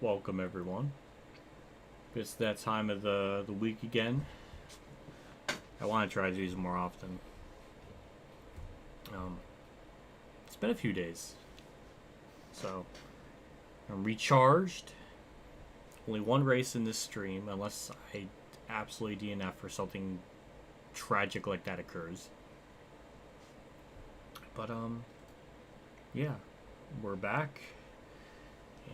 Welcome everyone. It's that time of the week again. I want to try to do these more often. It's been a few days, so I'm recharged. Only one race in this stream, unless I absolutely DNF or something tragic like that occurs. But yeah, we're back.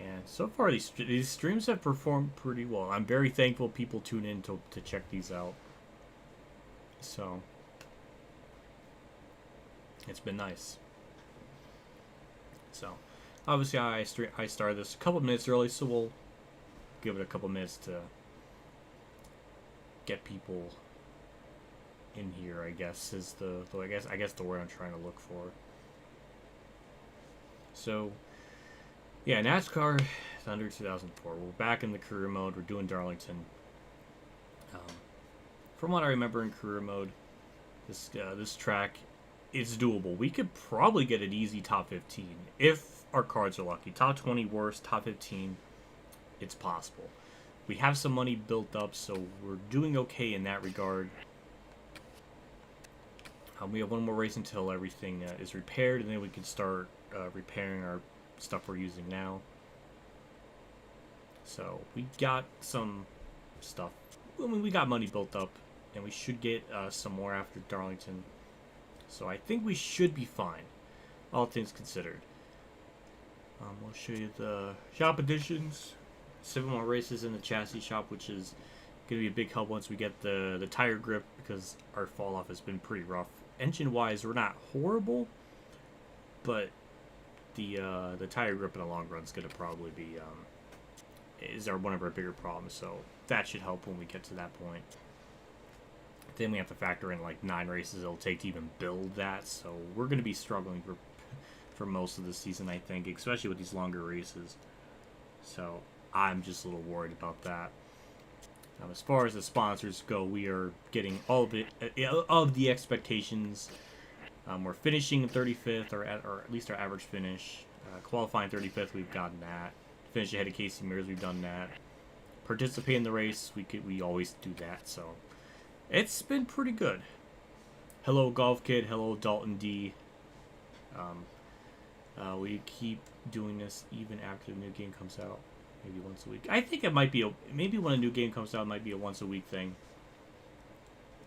And so far, these streams have performed pretty well. I'm very thankful people tune in to check these out. So, it's been nice. So, obviously, I started this a couple minutes early, so we'll give it a couple minutes to get people in here. I guess is I guess the word I'm trying to look for. So. Yeah, NASCAR Thunder 2004. We're back in the career mode. We're doing Darlington. From what I remember in career mode, this track is doable. We could probably get an easy top 15 if our cards are lucky. Top 20 worst, top 15, it's possible. We have some money built up, so we're doing okay in that regard. We have one more race until everything is repaired, and then we can start repairing our stuff we're using now. So we got some stuff. I mean, we got money built up, and we should get some more after Darlington. So I think we should be fine, all things considered. We'll show you the shop additions. 7 more races in the chassis shop, which is going to be a big help once we get the tire grip, because our fall off has been pretty rough. Engine wise, we're not horrible, but the tire grip in the long run is going to probably be one of our bigger problems, so that should help when we get to that point. Then we have to factor in like 9 races it'll take to even build that, so we're going to be struggling for most of the season, I think, especially with these longer races. So I'm just a little worried about that. As far as the sponsors go, we are getting all of it, of the expectations. We're finishing 35th, or at least our average finish. Qualifying 35th, we've gotten that. Finish ahead of Casey Mears, we've done that. Participate in the race, we always do that. So it's been pretty good. Hello Golf Kid, hello Dalton D. We keep doing this even after the new game comes out, maybe once a week. I think it might be maybe when a new game comes out, it might be a once a week thing.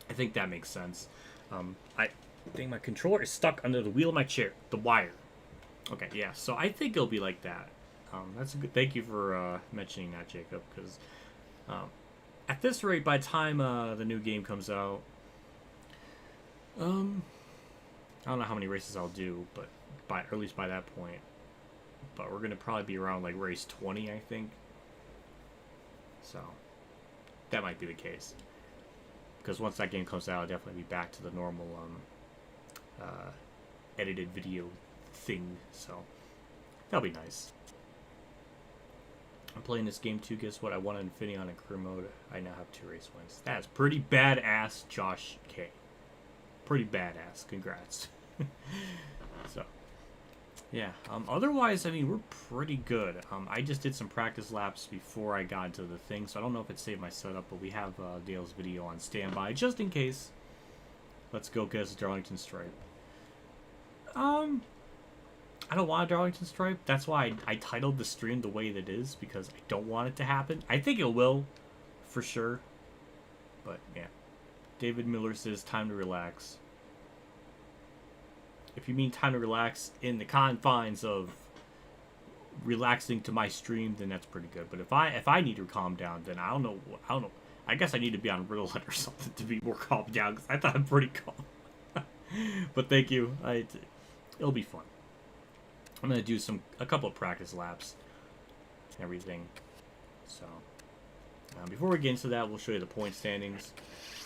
I think that makes sense. I think my controller is stuck under the wheel of my chair, the wire. Okay, yeah, so I think it'll be like that. That's a good. Thank you for mentioning that, Jacob, because at this rate, by the time the new game comes out, I don't know how many races I'll do, but at least by that point, but we're gonna probably be around like race 20, I think. So that might be the case, because once that game comes out, I'll definitely be back to the normal edited video thing, so that'll be nice. I'm playing this game too. Guess what? I won Infinity on a career mode. I now have 2 race wins. That's pretty badass, Josh K. Pretty badass. Congrats. So, yeah. Otherwise, I mean, we're pretty good. I just did some practice laps before I got into the thing, so I don't know if it saved my setup, but we have Dale's video on standby just in case. Let's go get us a Darlington stripe. I don't want a Darlington stripe. That's why I titled the stream the way that it is, because I don't want it to happen. I think it will, for sure. But, yeah. David Miller says, time to relax. If you mean time to relax in the confines of relaxing to my stream, then that's pretty good. But if I need to calm down, then I don't know. I guess I need to be on Ritalin or something to be more calmed down, because I thought I'm pretty calm. But thank you. It'll be fun. I'm going to do a couple of practice laps and everything. So, before we get into that, we'll show you the point standings.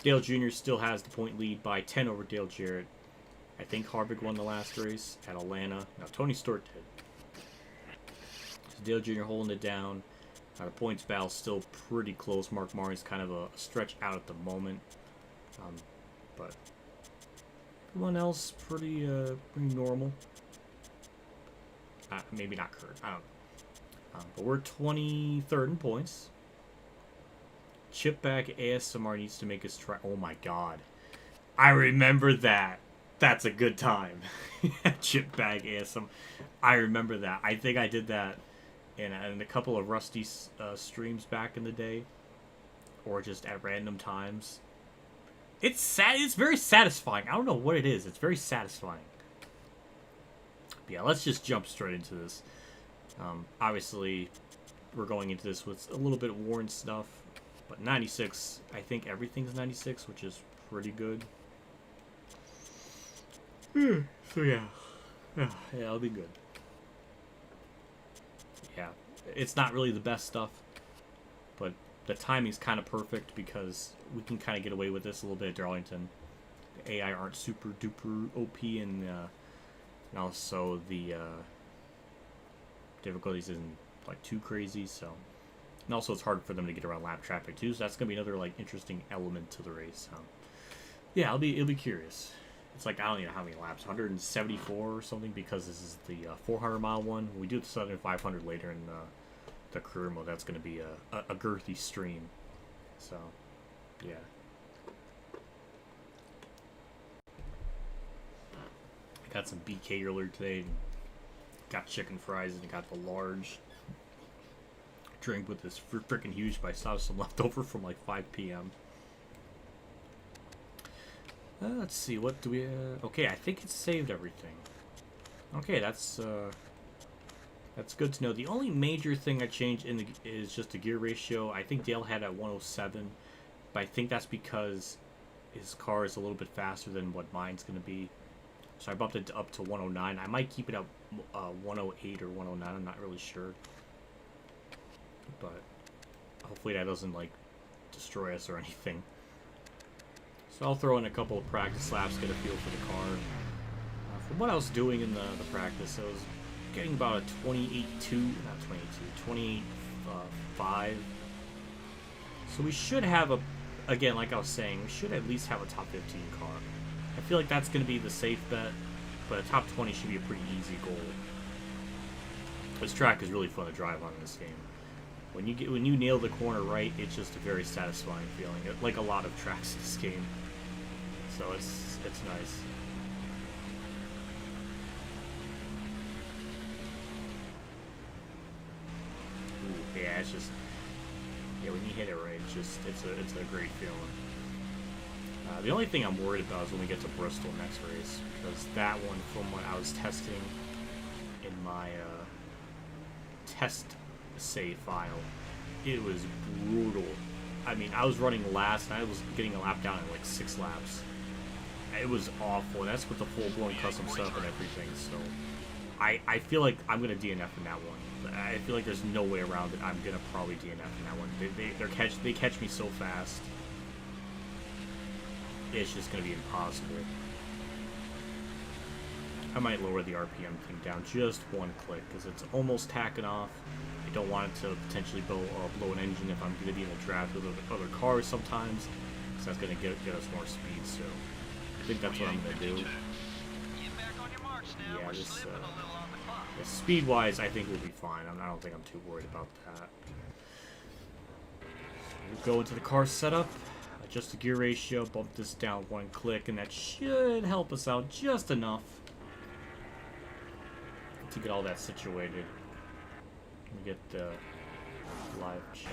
Dale Jr. still has the point lead by 10 over Dale Jarrett. I think Harvick won the last race at Atlanta. No, Tony Stewart did. So Dale Jr. holding it down. The points battle's still pretty close. Mark Martin's kind of a stretch out at the moment. But everyone else pretty normal. Maybe not Kurt. I don't know. But we're 23rd in points. Chipback ASMR needs to make us try. Oh my god. I remember that. That's a good time. Chipbag ASMR. I remember that. I think I did that in a couple of Rusty streams back in the day. Or just at random times. It's sad. It's very satisfying. I don't know what it is. It's very satisfying. But yeah, let's just jump straight into this. Obviously, we're going into this with a little bit of worn stuff. But 96, I think everything's 96, which is pretty good. So yeah. Yeah, it'll be good. Yeah, it's not really the best stuff, but the timing's kind of perfect because we can kind of get away with this a little bit at Darlington. The AI aren't super duper OP, and also the difficulties isn't like too crazy, so. And also, it's hard for them to get around lap traffic too, so that's gonna be another like interesting element to the race. Yeah, it'll be curious. It's like I don't know how many laps, 174 or something, because this is the 400-mile one. We do the Southern 500 later in the career mode. That's gonna be a girthy stream. So, yeah. I got some BK earlier today. And got chicken fries and got the large drink with this freaking huge, but I still have some left over from like 5 p.m. Let's see, what do we... okay, I think it's saved everything. Okay, that's good to know. The only major thing I changed is just the gear ratio. I think Dale had at 107, but I think that's because his car is a little bit faster than what mine's going to be. So I bumped it up to 109. I might keep it at 108 or 109. I'm not really sure. But hopefully that doesn't like destroy us or anything. So I'll throw in a couple of practice laps, get a feel for the car. From what I was doing in the practice, I was getting about a 28.2, not 22, 28.5. So we should have again, like I was saying, we should at least have a top 15 car. I feel like that's going to be the safe bet, but a top 20 should be a pretty easy goal. This track is really fun to drive on in this game. When you nail the corner right, it's just a very satisfying feeling, like a lot of tracks in this game. So it's nice. Ooh, yeah, it's just when you hit it right, it's a great feeling. The only thing I'm worried about is when we get to Bristol next race, because that one, from what I was testing in my test save file, it was brutal. I mean, I was running last, and I was getting a lap down in like 6 laps. It was awful. That's with the full-blown custom stuff and everything. So, I feel like I'm gonna DNF in that one. I feel like there's no way around it. I'm gonna probably DNF in that one. They catch me so fast. It's just gonna be impossible. I might lower the RPM thing down just one click because it's almost tacking off. I don't want it to potentially blow an engine if I'm going to be in a draft with other cars sometimes, because that's going to get us more speed. So I think that's what I'm going to do. Yeah, just speed-wise, I think we'll be fine. I don't think I'm too worried about that. We'll go into the car setup, adjust the gear ratio, bump this down one click, and that should help us out just enough to get all that situated. Let me get the live chat.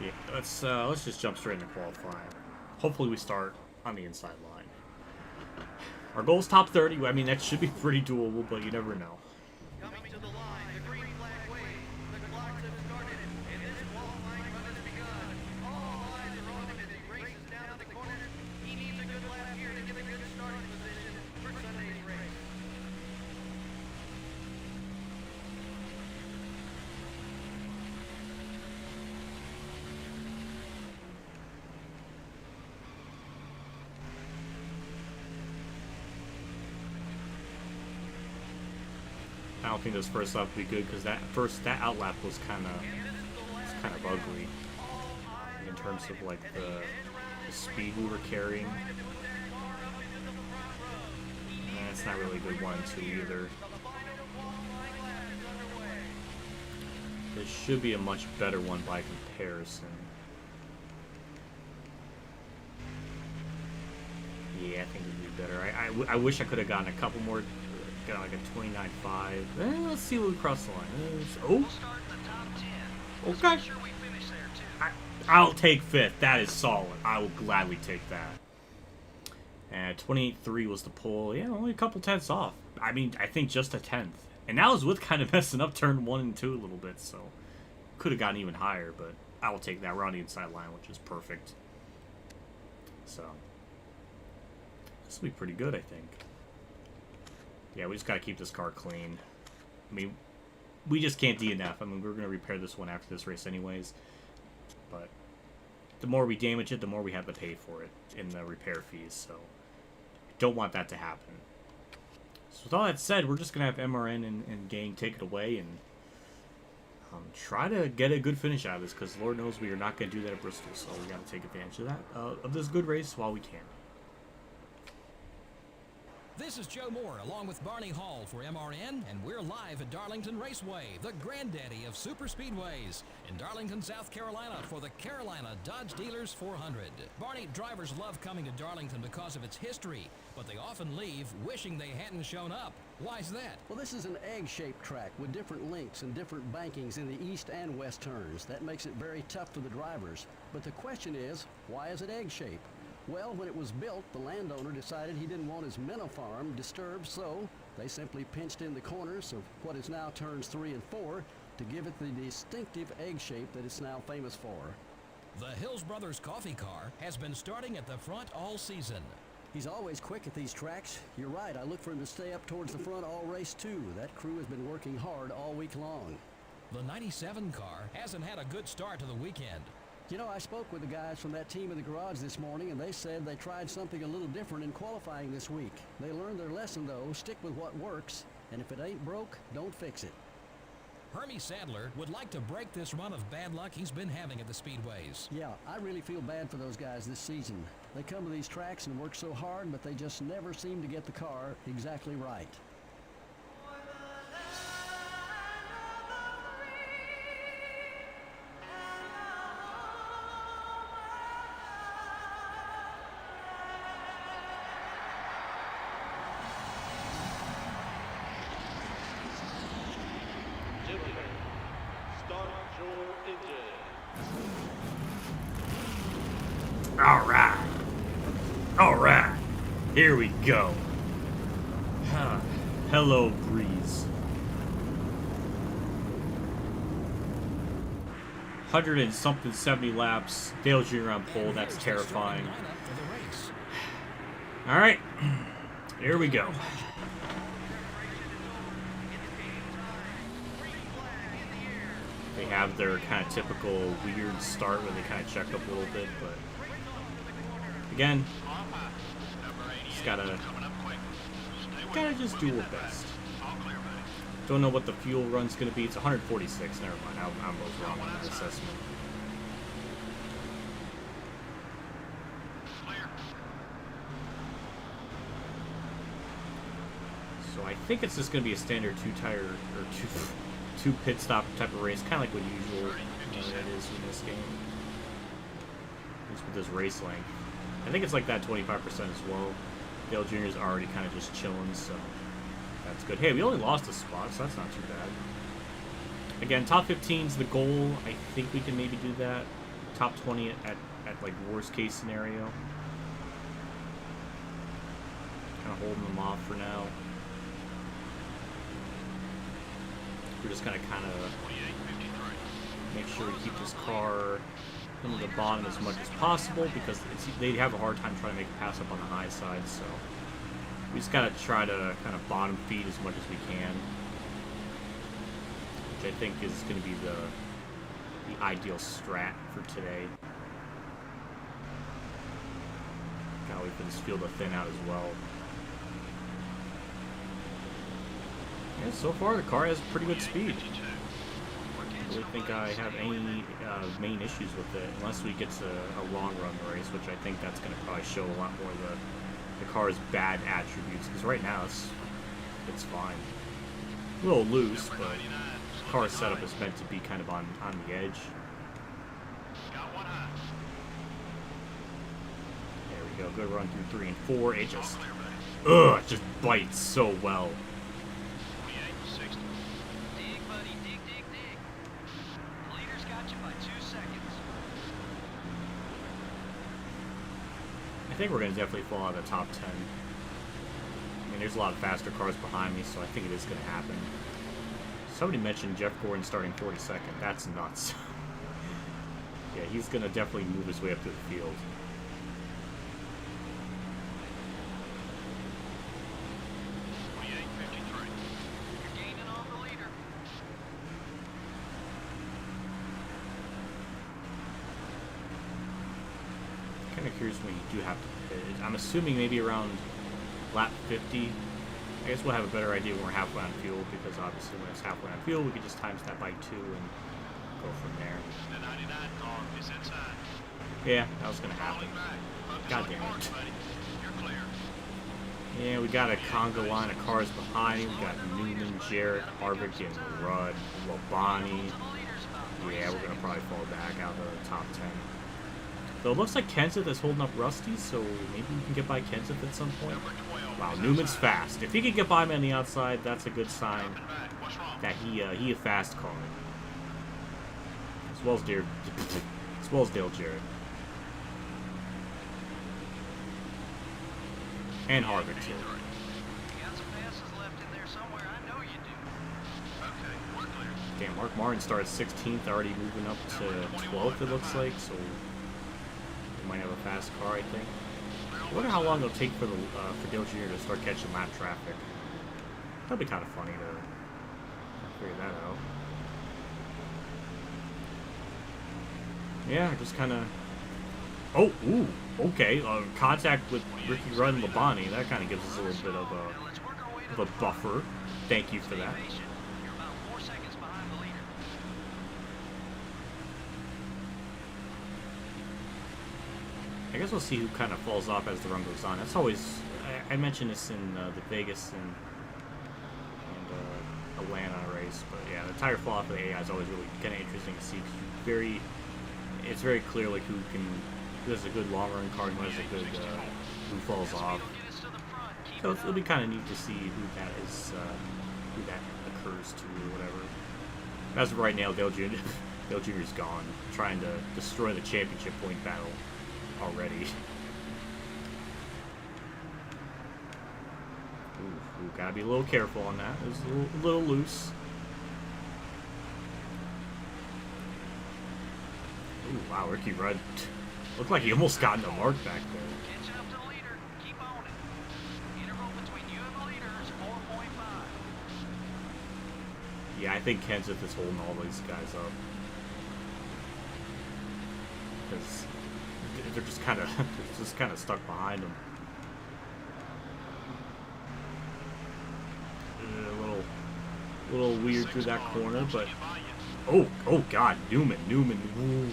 Yeah, let's just jump straight into qualifying. Hopefully we start on the inside line. Our goal is top 30. I mean, that should be pretty doable, but you never know. Coming to the line, the green flag waves, the clock has started, and this qualifying run has begun. All eyes are on him as he races down the corner. He needs a good lap here to get a good starting position for Sunday's race. I don't think this first lap will be good because that outlap was kind of ugly in terms of like the speed we were carrying. And it's not really a good 1 and 2 either. this should be a much better one by comparison. Yeah, I think it would be better. I wish I could have gotten a couple more, got like a 29.5. Let's see what we cross the line. Oh, okay. I'll take 5th. That is solid. I will gladly take that. And 28.3 was the pull. Yeah, only a couple tenths off. I mean, I think just a 10th. And that was with kind of messing up turn 1 and 2 a little bit, so could have gotten even higher, but I will take that. We're on the inside line, which is perfect. So this will be pretty good, I think. Yeah, we just got to keep this car clean. I mean, we just can't DNF. I mean, we're going to repair this one after this race anyways. But the more we damage it, the more we have to pay for it in the repair fees. So don't want that to happen. So with all that said, we're just going to have MRN and gang take it away and try to get a good finish out of this, because Lord knows we are not going to do that at Bristol. So we got to take advantage of that, of this good race while we can. This is Joe Moore along with Barney Hall for MRN, and we're live at Darlington Raceway, the granddaddy of super speedways, in Darlington, South Carolina for the Carolina Dodge Dealers 400. Barney, drivers love coming to Darlington because of its history, but they often leave wishing they hadn't shown up. Why's that? Well, this is an egg-shaped track with different links and different bankings in the east and west turns. That makes it very tough for the drivers. But the question is, why is it egg-shaped? Well, when it was built, the landowner decided he didn't want his minnow farm disturbed, so they simply pinched in the corners of what is now turns 3 and 4 to give it the distinctive egg shape that it's now famous for. The Hills Brothers coffee car has been starting at the front all season. He's always quick at these tracks. You're right, I look for him to stay up towards the front all race too. That crew has been working hard all week long. The 97 car hasn't had a good start to the weekend. You know, I spoke with the guys from that team in the garage this morning, and they said they tried something a little different in qualifying this week. They learned their lesson, though. Stick with what works, and if it ain't broke, don't fix it. Hermie Sadler would like to break this run of bad luck he's been having at the speedways. Yeah, I really feel bad for those guys this season. They come to these tracks and work so hard, but they just never seem to get the car exactly right. All right, here we go. Hello, breeze. 100 and something 70 laps. Dale Jr. on pole. That's terrifying. All right, here we go. They have their kind of typical weird start where they kind of check up a little bit, but again, just gotta just do our best. Don't know what the fuel run's gonna be. It's 146. Never mind. I was wrong on that assessment. So I think it's just gonna be a standard two-tire or two pit stop type of race, kind of like what usual that is in this game. At least with this race length. I think it's like that 25% as well. Dale Jr. is already kind of just chilling, so that's good. Hey, we only lost a spot, so that's not too bad. Again, top 15's the goal. I think we can maybe do that. Top 20 at like worst case scenario. Kind of holding them off for now. We're just gonna kind of make sure we keep this car into the bottom as much as possible, because they have a hard time trying to make a pass up on the high side, so we just gotta try to kind of bottom feed as much as we can, which I think is going to be the ideal strat for today. Gotta wait for this field to thin out as well. Yeah, so far the car has pretty good speed. I don't think I have any main issues with it, unless we get to a long run race, which I think that's going to probably show a lot more of the car's bad attributes, because right now it's fine. A little loose, but car's setup is meant to be kind of on the edge. Got one high. There we go. Good run through 3 and 4. It just, it just bites so well. 28, 60. Dig, buddy, dig, dig, dig. The leader's got you by 2 seconds. I think we're going to definitely fall out of the top 10. I mean, there's a lot of faster cars behind me, so I think it is going to happen. Somebody mentioned Jeff Gordon starting 42nd. That's nuts. Yeah, he's going to definitely move his way up to the field. You're gaining on the leader. Kind of curious when you do have to pit. I'm assuming maybe around lap 50. I guess we'll have a better idea when we're halfway on fuel, because obviously when it's halfway on fuel, we can just times that by 2 and go from there. The 99 car is inside. Yeah, that was going to happen. Falling back. Focus God on your damn marks, it. buddy. You're clear. Yeah, we got a conga line of cars behind. We got Newman, Jarrett, Harvick, and Rudd, Labonte. Yeah, we're going to probably fall back out of the top 10. Though it looks like Kenseth is holding up Rusty, so maybe we can get by Kenseth at some point. Number 12 Wow, is Newman's outside. fast. If he can get by me on the outside, that's a good sign Coming back. What's wrong? that he a fast car. As well as Dale Jarrett. And Harvick too. You got some passes left in there somewhere. I know you do. Okay, we're clear. Damn, Mark Martin started 16th, already moving up to 12th, it looks like, so we might have a fast car, I think. I wonder how long it'll take for Dale Jr. to start catching lap traffic. That'd be kind of funny to figure that out. Yeah, just kind of... Oh, ooh, okay. Contact with Ricky Rudd and Labonte. That kind of gives us a little bit of a buffer. Thank you for that. You're about 4 seconds behind the leader. I guess we'll see who kind of falls off as the run goes on. That's always... I mentioned this in the Vegas and Atlanta race, but yeah, the tire fall off of the AI is always really kind of interesting to see. Cause it's very clear like who has a good long run car and who has a good who falls off. Get us to the front. Keep So it it'll be up. kind of neat to see who that occurs to or whatever. As of right now, Dale Jr.'s gone, trying to destroy the championship point battle already. Ooh, gotta be a little careful on that. It was a little loose. Ooh, wow, Ricky Rudd looked like he almost got in the mark back there. Catching up to the leader. Keep on it. Interval between you and the leader is 4.5. Yeah, I think Kenseth is holding all these guys up. Because they're just kind of stuck behind him. A little weird through that corner, but oh God, Newman. Woo.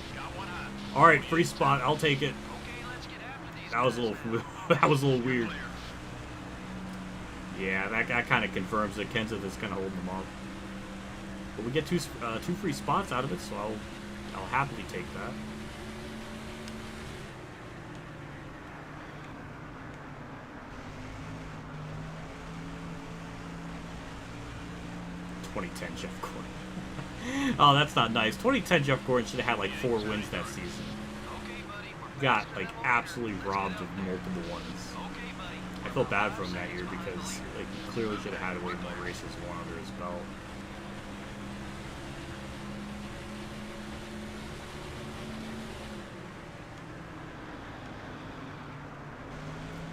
All right, free spot. I'll take it. Okay, let's get after these That was a guys. little that was a little weird. Yeah, that kind of confirms that Kenseth is kind of holding them up. But we get two free spots out of it, so I'll happily take that. '2010 Jeff Gordon. Oh, that's not nice. 2010 Jeff Gordon should have had like 4 wins that season. Okay, buddy. We're Got fast like enough. absolutely robbed of multiple ones. Okay, buddy. I felt bad for him that year because like he clearly should have had way more races won under his belt.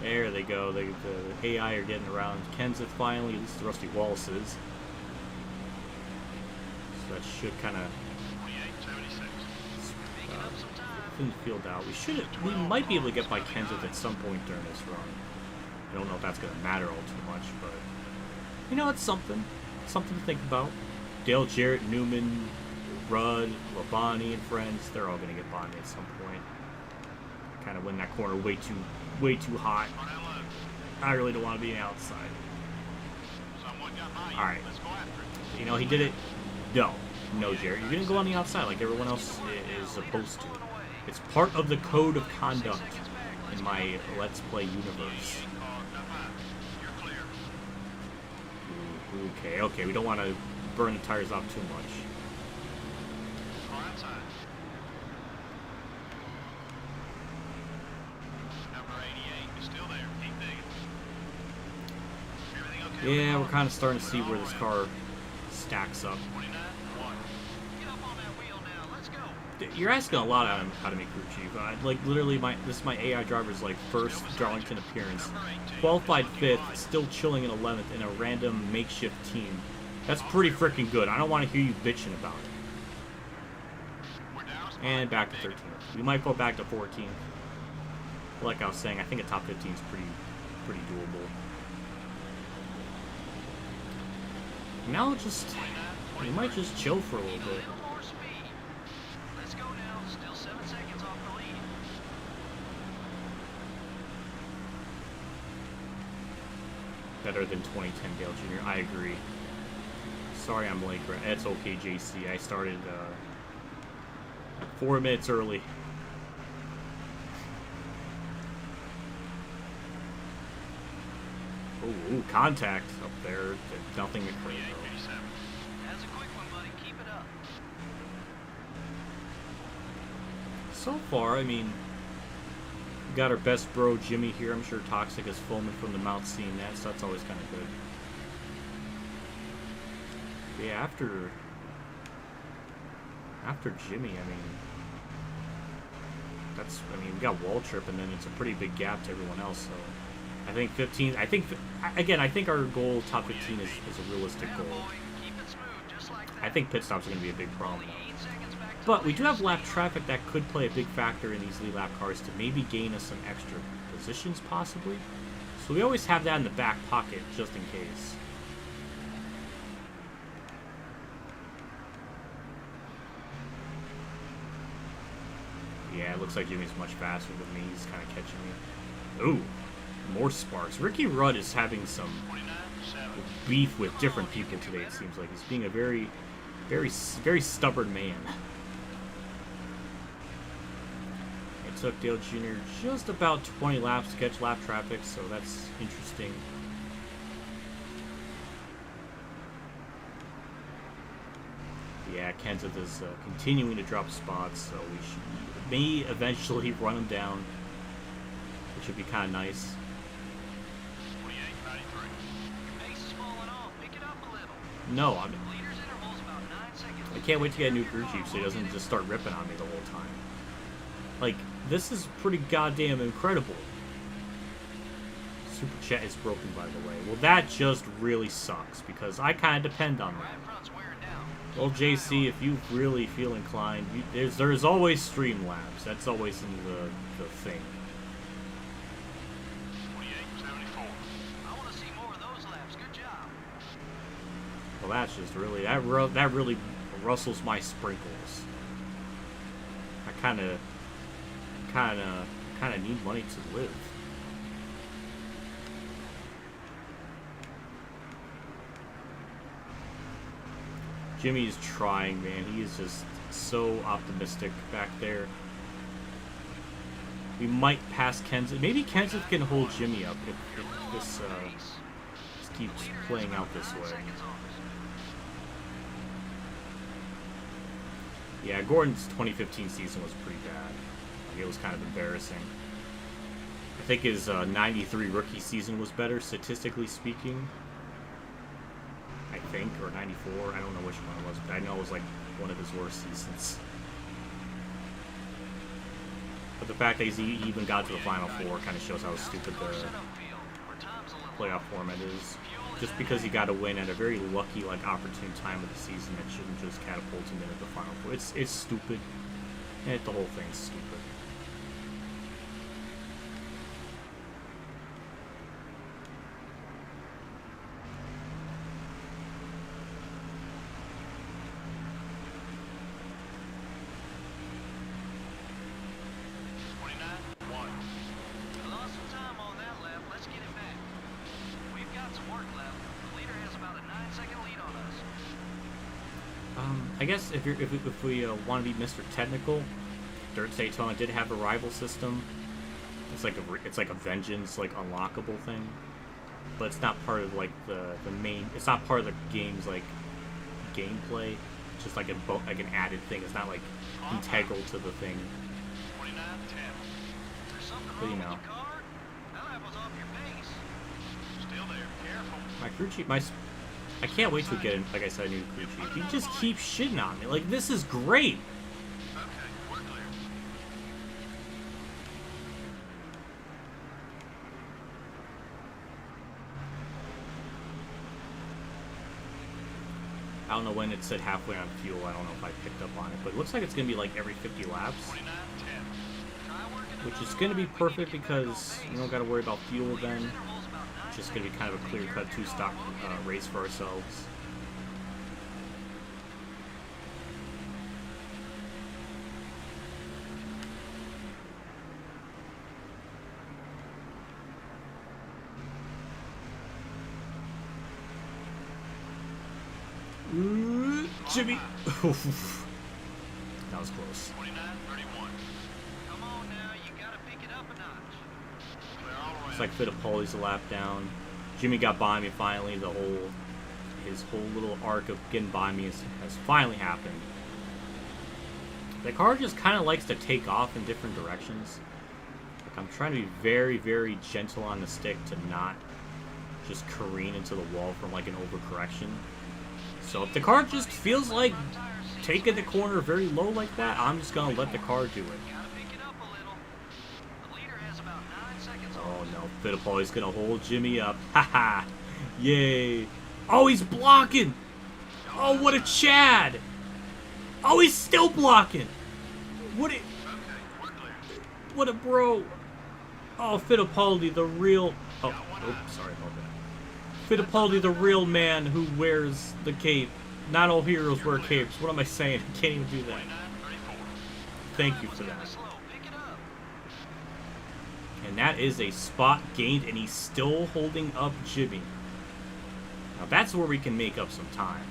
There they go. The AI are getting around Kenseth finally, at least the Rusty Wallace's. So that should kind of 28, 76. Making up some time. thin the field out. We might be able to get by Kenseth at some point during this run. I don't know if that's going to matter all too much, but you know, it's something to think about. Dale Jarrett, Newman, Rudd, Labonte, and friends, they're all going to get by me at some point. Kind of win that corner way too hot. On that low. I really don't want to be outside. Someone got by you. All right. Let's go after it. You know, he did it No. No, Jared. You're going to go on the outside like everyone else is supposed to. It's part of the code of conduct in my Let's Play universe. Okay, okay. We don't want to burn the tires off too much. Yeah, we're kind of starting to see where this car stacks up. You're asking a lot out of me, crew chief. Like, literally, this is my AI driver's, like, first Darlington appearance. Qualified 5th, still chilling in 11th in a random makeshift team. That's pretty freaking good. I don't want to hear you bitching about it. And back to 13th. We might go back to 14th. Like I was saying, I think a top 15 is pretty doable. Now we might just chill for a little bit. Better than 2010 Dale Jr. I agree. Sorry I'm late. It's okay, JC. I started 4 minutes early. Ooh, contact up there. Nothing occurred though. That's a quick one, buddy. Keep it up. So far, I mean, we got our best bro Jimmy here. I'm sure Toxic is filming from the mouth seeing that, so that's always kind of good. Yeah, after Jimmy, I mean, we got Wall Trip, and then it's a pretty big gap to everyone else. So I think 15. I think our goal top 15 is a realistic goal. I think pit stops are going to be a big problem, though. But we do have lap traffic that could play a big factor in these lead lap cars to maybe gain us some extra positions, possibly. So we always have that in the back pocket, just in case. Yeah, it looks like Jimmy's much faster than me. He's kind of catching me. Ooh, more sparks. Ricky Rudd is having some beef with different people today, it seems like. He's being a very, very stubborn man. It took Dale Jr. just about 20 laps to catch lap traffic, so that's interesting. Yeah, Kenseth is continuing to drop spots, so we may eventually run him down, which would be kind of nice. No, I can't wait to get a new crew chief so he doesn't just start ripping on me the whole time. Like, this is pretty goddamn incredible. Super chat is broken, by the way. Well, that just really sucks because I kind of depend on that. Well, JC, if you really feel inclined, there's always Streamlabs. That's always in the thing. I want to see more of those laps. Good job. Well, that's just really that really rustles my sprinkles. I kind of need money to live. Jimmy is trying, man. He is just so optimistic back there. We might pass Kenseth. Maybe Kenseth can hold Jimmy up if this keeps playing out this way. Yeah, Gordon's 2015 season was pretty bad. Like, it was kind of embarrassing. I think his 93 rookie season was better, statistically speaking. I think, or 94. I don't know which one it was, but I know it was like one of his worst seasons. But the fact that he even got to the Final Four kind of shows how stupid the playoff format is. Just because he got a win at a very lucky, like, opportune time of the season, that shouldn't just catapult him into the Final Four. It's stupid. And the whole thing's stupid. I guess if we want to be Mr. Technical, Dirt Daytona did have a rival system. It's like a vengeance, like unlockable thing, but it's not part of like the main. It's not part of the game's like gameplay. It's just like an added thing. It's not like integral to the thing. 29-10. There's something But, you wrong know. with your car? Now that was off your pace. Still there. Careful. My crew chief, I can't wait to get in, like I said, a new crew chief. He just keeps shitting on me. Like, this is great. Okay, we're clear. I don't know when it said halfway on fuel. I don't know if I picked up on it, but it looks like it's gonna be like every 50 laps, 29-10. Try working which is another gonna be line. We can perfect get back on because you pace. don't gotta worry about fuel then. Interval's about 9 It's just gonna be kind of a clear-cut two-stop race for ourselves. Jimmy. That was close. 29-31. Come on now, you gotta pick it up a notch. Clear all around. It's like Fittipaldi's a lap down. Jimmy got by me finally. His whole little arc of getting by me has finally happened. The car just kind of likes to take off in different directions. Like I'm trying to be very, very gentle on the stick to not just careen into the wall from like an overcorrection. So if the car just feels like taking the corner very low like that, I'm just gonna let the car do it. Gotta pick it up a little. The leader has about 9 seconds Oh on. no, Fittipaldi's gonna hold Jimmy up. Haha! Yay! Oh, he's blocking! Oh, what a Chad! Oh, he's still blocking! What a bro! Oh, Fittipaldi, the real... Oh, sorry about that. Fittipaldi, the real man who wears the cape. Not all heroes wear capes. What am I saying? I can't even do that. 29-34. Thank you for that. Slow. Pick it up. And that is a spot gained, and he's still holding up Jimmy. Now that's where we can make up some time.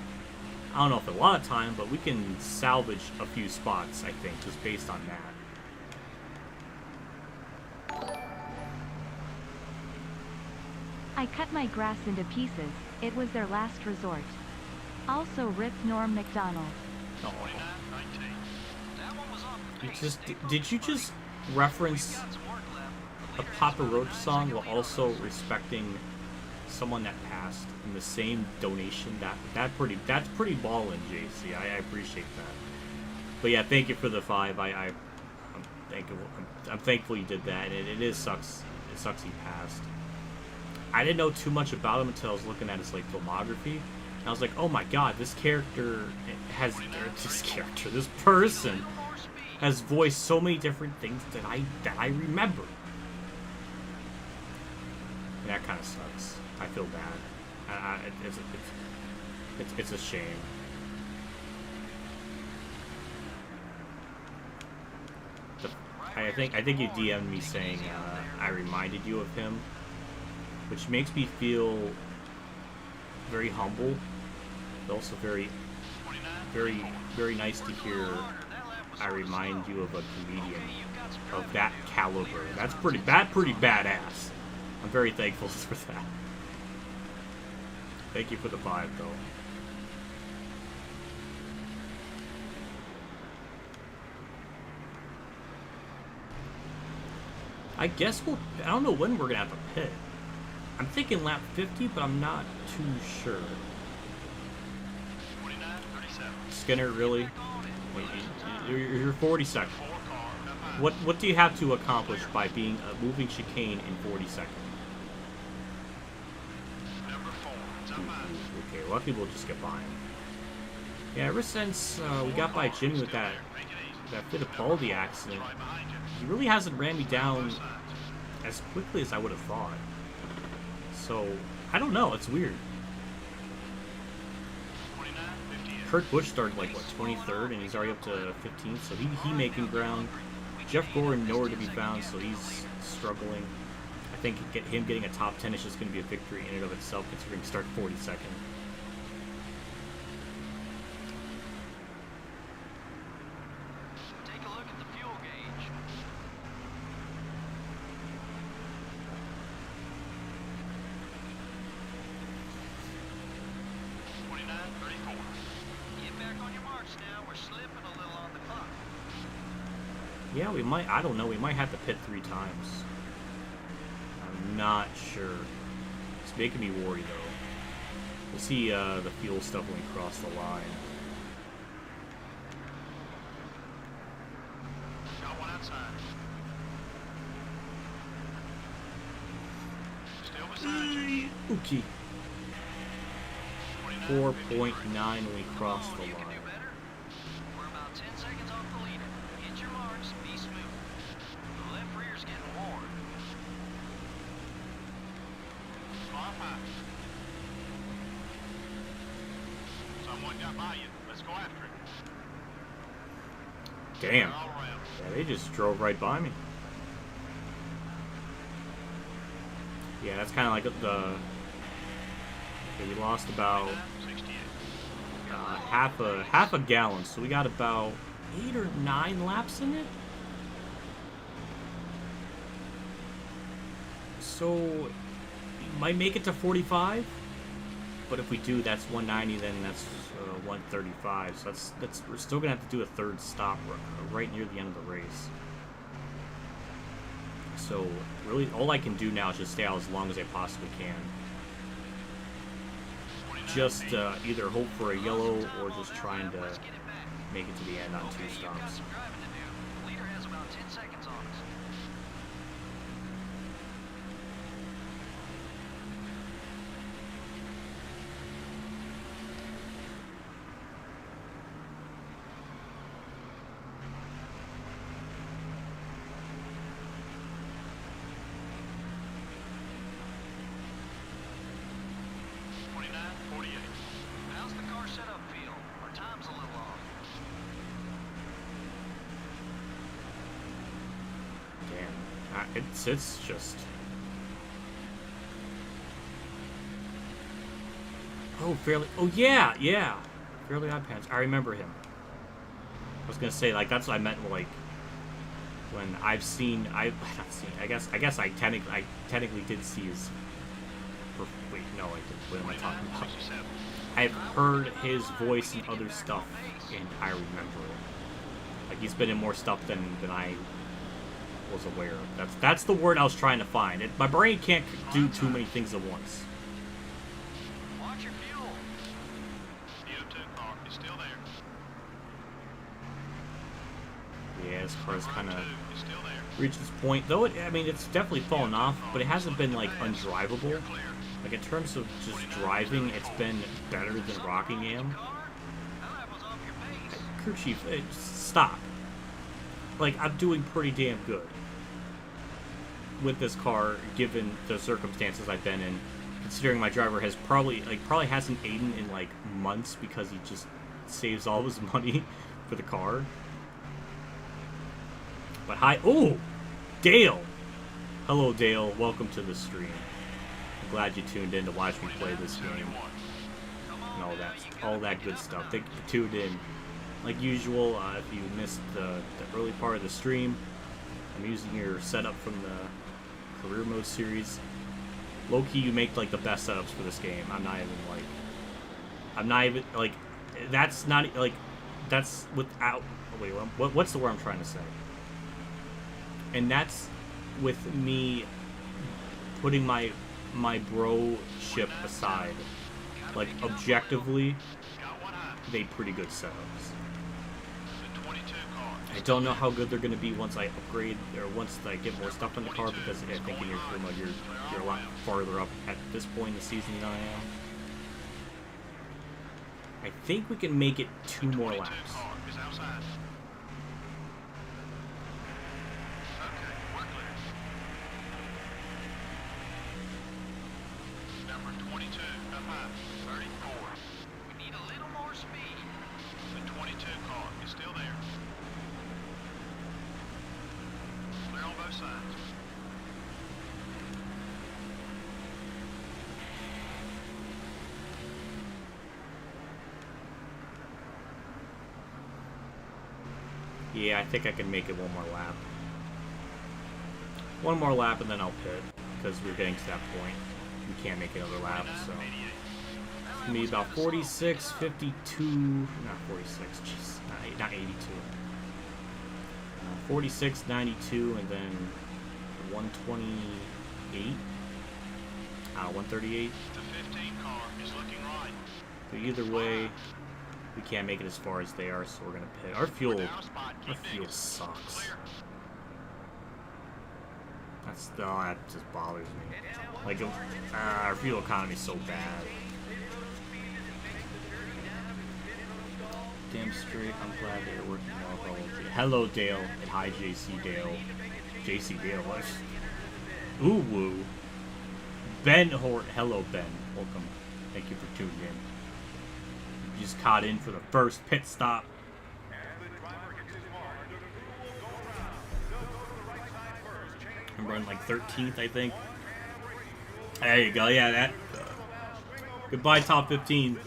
I don't know if a lot of time, but we can salvage a few spots, I think, just based on that. I cut my grass into pieces. It was their last resort. Also rip Norm McDonald. Oh, 29-19. That one was off the you pace. just Stay did you just reference got some work left. a The leader has Papa about Roach 9 song while second lead also on this. respecting someone that passed in the same donation? That's pretty ballin', JC. I appreciate that. But yeah, thank you for the 5. I'm thankful you did that. And it sucks. It sucks he passed. I didn't know too much about him until I was looking at his like filmography. And I was like, oh my god, this person has voiced so many different things that I remember. And that kind of sucks. I feel bad. It's a shame. I think you DM'd me saying I reminded you of him, which makes me feel very humble, but also very, very, very nice to hear. I remind you of a comedian of that caliber. That's pretty badass. I'm very thankful for that. Thank you for the 5, though. I guess I don't know when we're gonna have to pit. I'm thinking lap 50, but I'm not too sure. 29-37. Skinner, really? You're 40 seconds. What do you have to accomplish by being a moving chicane in 40 seconds? Number 4. Time out. Okay, luckily we'll just get by him. Yeah, ever since we got by Jimmy with that Fittipaldi accident, he really hasn't ran me down as quickly as I would have thought. So, I don't know, it's weird. 29-58. Kurt Busch started like, what, 23rd, and he's already up to 15th, so he making ground. Jeff Gordon nowhere to be found, so he's struggling. I think him getting a top 10 is just going to be a victory in and of itself, considering he started 42nd. starts now. We're slipping a little on the clock. Yeah, we might. I don't know. We might have to pit 3 times. I'm not sure. It's making me worry though. We'll see the fuel stuff when we cross the line. Got one outside. Still beside you. Okay. 4.9 when we cross the You can line. do better. We're about 10 seconds off the leader. Hit your marks. Be smooth. The left rear's getting warm. Someone got by you. Let's go after it. Damn. All around. Yeah, they just drove right by me. Yeah, that's kind of like the... Okay, we lost about 68. half a gallon, so we got about 8 or 9 laps in it. So we might make it to 45, but if we do, that's 190. Then that's 135. So that's we're still gonna have to do a third stop right near the end of the race. So really, all I can do now is just stay out as long as I possibly can. Just either hope for a yellow or just trying to make it to the end on 2 Okay, you've got stops. some driving to do. The leader has about 10 seconds on us. How's the car setup feel? Our time's a little off. Damn, it's just. Oh, Fairly. Oh yeah. Fairly Odd Pants. I remember him. I was gonna say like that's what I meant like when I've seen I've not seen. I guess I technically did see his. Wait, no, I didn't. What am I talking about? I've heard his voice in other stuff, and I remember it. Like he's been in more stuff than I was aware of. That's the word I was trying to find. My brain can't do too many things at once. Watch your fuel. CO2 car is still there. Yeah, this car's kind of Is still there. reached this point. Though, I mean, it's definitely fallen off, but it hasn't been, like, undrivable. Like, in terms of just driving, it's been better than Rockingham. That was off your pace. Crew Chief, stop. Like, I'm doing pretty damn good with this car, given the circumstances I've been in. Considering my driver has probably hasn't eaten in, like, months because he just saves all his money for the car. But hi, oh, Dale. Hello, Dale. Welcome to the stream. I'm glad you tuned in to watch me play this game and all that good stuff. Thank you for tuned in. Like usual, if you missed the early part of the stream, I'm using your setup from the career mode series. Low-key, you make like the best setups for this game. I'm not even like, that's not like, that's without. Wait, what's the word I'm trying to say? And that's with me putting my bro-ship aside. Like, objectively, they pretty good setups. I don't know how good they're going to be once I upgrade, or once I get more stuff in the car, because I think in your career mode you're a lot farther up at this point in the season than I am. I think we can make it 2 more laps. Yeah, I think I can make it 1 more lap. 1 more lap and then I'll pit, because we're getting to that point. We can't make another lap, so. gonna be about 46, 52, not 46, jeez, not 82. 46, 92, and then 128. 138. The 15 car is looking right. But either way, we can't make it as far as they are, so we're gonna pit. Our fuel sucks. That just bothers me. Like, our fuel economy is so bad. Damn straight, I'm glad they're working well. Hello, Dale, and hi, JC Dale. JC Dale, what? Ooh, woo. Ben Hort, hello, Ben. Welcome. Thank you for tuning in. You just caught in for the first pit stop. I'm running like 13th, I think. There you go. Yeah, that. Goodbye, top 15.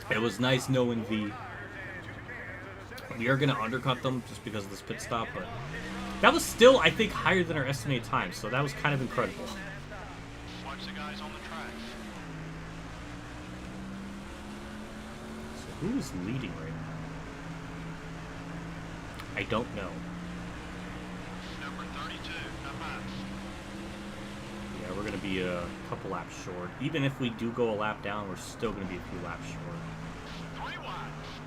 It was nice knowing we are going to undercut them just because of this pit stop, but that was still, I think, higher than our estimated time, so that was kind of incredible. Watch the guys on the track. So who is leading right now? I don't know. Number 32, Yeah, we're going to be a couple laps short. Even if we do go a lap down, we're still going to be a few laps short.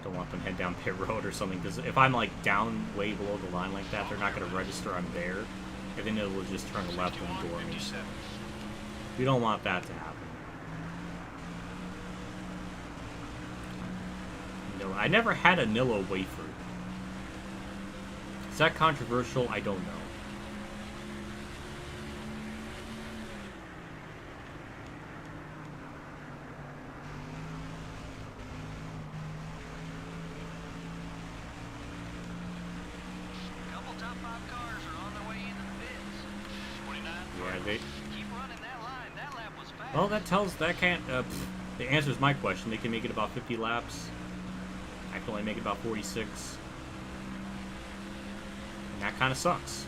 Don't want them head down pit road or something, because if I'm like down way below the line like that, they're not going to register I'm there, and then it will just turn left and door me. So we don't want that to happen. No, I never had a Nilla wafer. Is that controversial? I don't know. Well, that can't, the answer is my question. They can make it about 50 laps. I can only make it about 46. And that kind of sucks.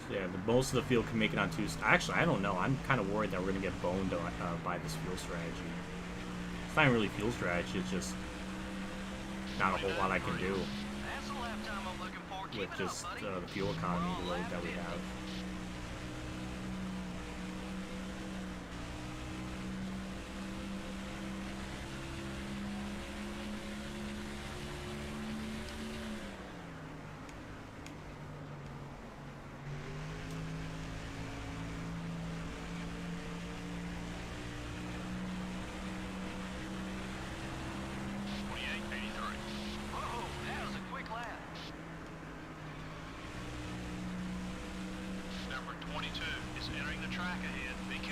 So yeah, most of the field can make it on two. Actually, I don't know. I'm kind of worried that we're going to get boned by this fuel strategy. It's not even really fuel strategy. It's just not a whole lot I can do with just the fuel economy load that we have.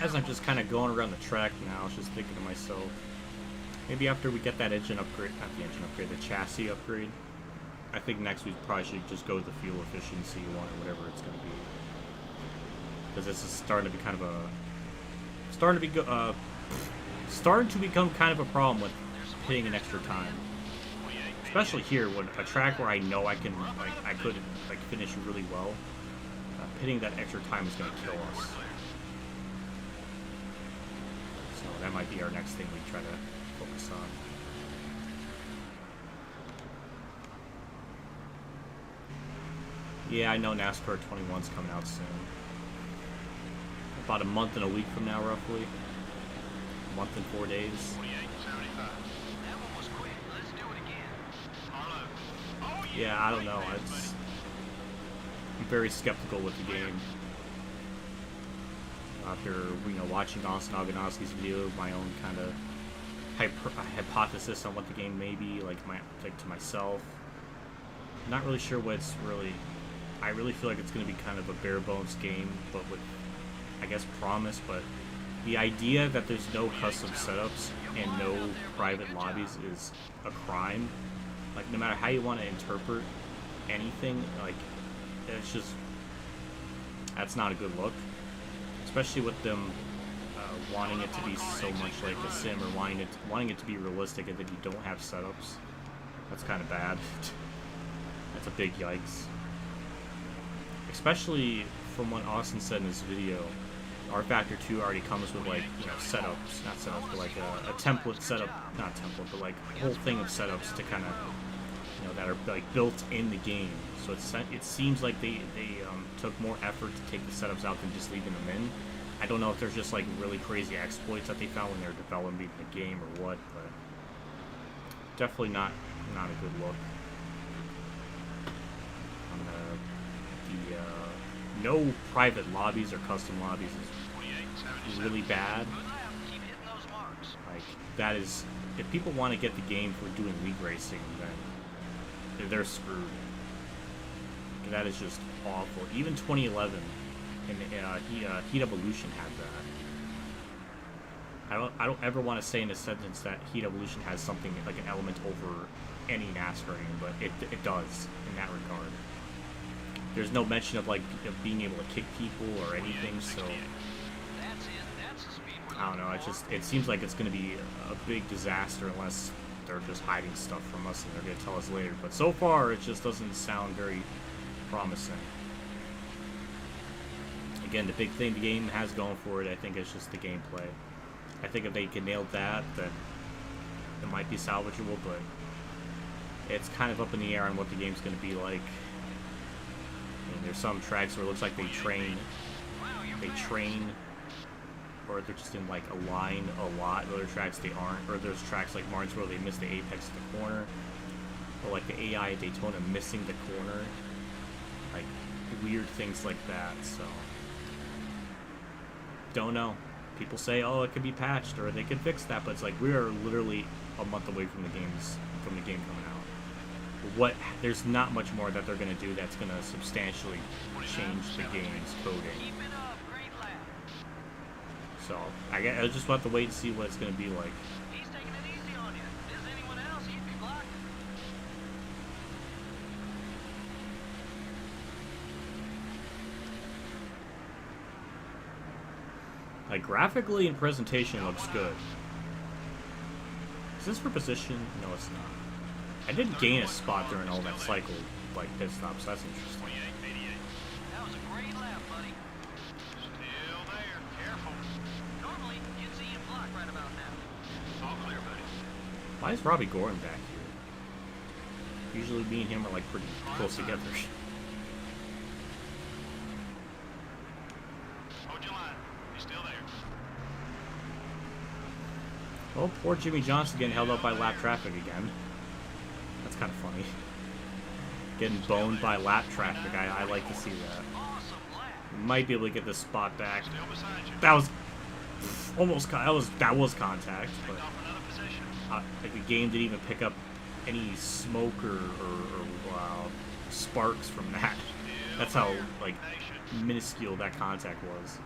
As I'm just kind of going around the track now, I was just thinking to myself, maybe after we get that engine upgrade, not the engine upgrade, the chassis upgrade, I think next we probably should just go with the fuel efficiency one or whatever it's going to be. Because this is starting to be kind of a, starting to become kind of a problem with hitting an extra time. Especially here, when a track where I know I can, I could finish really well, hitting that extra time is going to kill us. So that might be our next thing we try to focus on. Yeah, I know NASCAR 21's coming out soon. About a month and a week from now, roughly. A month and 4 days. Yeah, I don't know. I'm very skeptical with the game. After watching Austin Aganowski's video, my own kind of hypothesis on what the game may be, to myself. Not really sure what it's really. I really feel like it's going to be kind of a bare bones game, but with, I guess, promise. But the idea that there's no custom setups and no private lobbies is a crime. Like, no matter how you want to interpret anything, it's just, that's not a good look. Especially with them wanting it to be so much like a sim, or wanting it to be realistic, and then you don't have setups. That's kind of bad. That's a big yikes. Especially from what Austin said in his video, R Factor 2 already comes with like, you know, setups, not setups, but like a template setup, not template, but like a whole thing of setups to kind of, you know, that are like built in the game. So it seems like they took more effort to take the setups out than just leaving them in. I don't know if there's just like really crazy exploits that they found when they're developing the game or what, but definitely not a good look. On the no private lobbies or custom lobbies is really bad. Like, that is, if people want to get the game for doing league racing, then they're screwed. That is just awful. Even 2011 and Heat Evolution had that. I don't ever want to say in a sentence that Heat Evolution has something like an element over any NASCAR game, but it does in that regard. There's no mention of like being able to kick people or anything, so I don't know. It seems like it's going to be a big disaster unless they're just hiding stuff from us and they're going to tell us later. But so far, it just doesn't sound very promising. Again, the big thing the game has going for it, I think, is just the gameplay. I think if they can nail that, then it might be salvageable, but it's kind of up in the air on what the game's going to be like. And there's some tracks where it looks like they train, or they're just in like a line a lot. Other tracks they aren't, or there's tracks like Martinsville where they miss the apex of the corner, or like the AI at Daytona missing the corner, like weird things like that. So don't know. People say, oh, it could be patched or they could fix that, but it's like we are literally a month away from the game coming out. There's not much more that they're going to do that's going to substantially change the game's coding. So I just have to wait and see what it's going to be like. He's taking it easy on you. Is anyone else? He'd be blocked. Like, graphically and presentation looks good. Is this for position? No, it's not. I did gain a spot during all that cycle, like, pit stops, so that's interesting. That was a great lap, buddy. Still there. Careful. Normally, you'd see him block right about now. All clear, buddy. Why is Robbie Gordon back here? Usually me and him are, like, pretty close together. Hold your line. He's still there. Well, poor Jimmy Johnson getting held up by lap traffic again. That's kind of funny. Getting boned by lap traffic. I like to see that. We might be able to get this spot back. Still beside you. That was almost that was contact, but Off another position. like the game didn't even pick up any smoke or sparks from that. That's how like minuscule that contact was.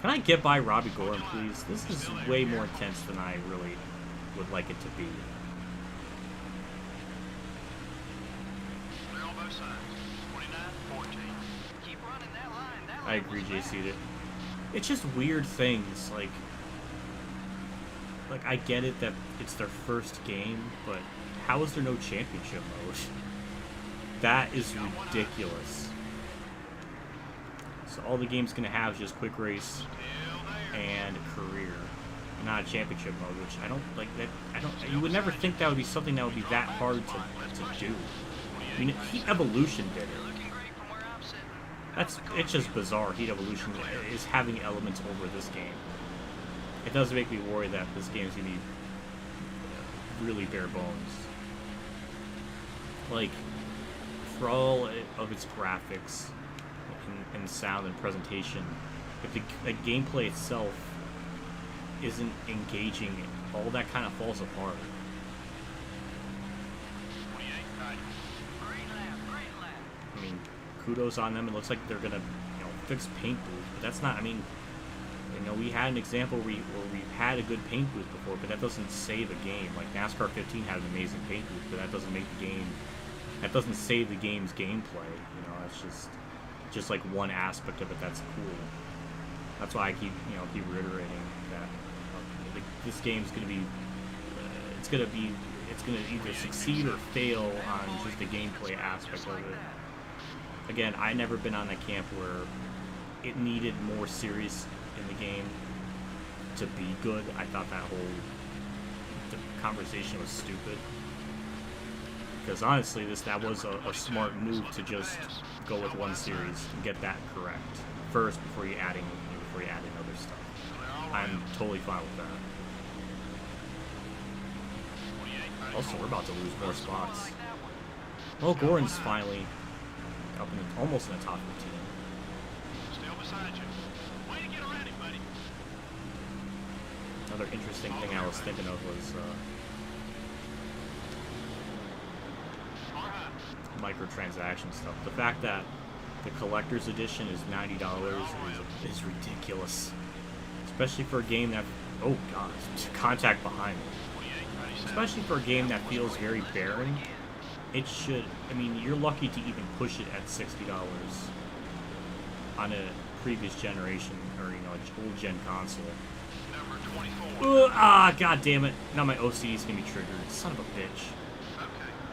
Can I get by Robbie Gordon, please? This is way more intense than I really would like it to be. Clear on both sides. 29-14. Keep running that line. That I line agree, was fast. JC. It's just weird things. Like I get it that it's their first game, but how is there no championship mode? That is ridiculous. So all the game's gonna have is just quick race and career, not a championship mode, which I don't like. That you would never think that would be something that would be that hard to do. I mean, Heat Evolution did it. Looking great from where I'm sitting. It's just bizarre. Heat Evolution is having elements over this game. It does make me worry that this game is gonna be really bare bones. Like, for all of its graphics and sound and presentation, if the gameplay itself isn't engaging, all that kind of falls apart. 28, right. Great lap. Great lap. I mean, kudos on them. It looks like they're gonna, fix paint booth, but that's not. I mean, we had an example where we've had a good paint booth before, but that doesn't save a game. Like NASCAR 15 had an amazing paint booth, but that doesn't make the game. That doesn't save the game's gameplay. It's just like one aspect of it that's cool. That's why I keep reiterating that this game's gonna be it's gonna either succeed or fail on just the gameplay aspect of it. Again, I never been on that camp where it needed more serious in the game to be good. I thought that whole conversation was stupid. Because honestly, that was a smart move to just go with one series and get that correct first before you add in other stuff. I'm totally fine with that. Also, we're about to lose more spots. Well, Gordon's finally up in almost in the top 15. Still beside you. Way to get around him, buddy. Another interesting thing I was thinking of was microtransaction stuff. The fact that the collector's edition is $90 is ridiculous, especially for a game that, oh god, contact behind me. Especially for a game that feels very barren. It should, I mean, you're lucky to even push it at $60 on a previous generation, or you know, an old gen console. God damn it! Now my OCD's gonna be triggered. Son of a bitch.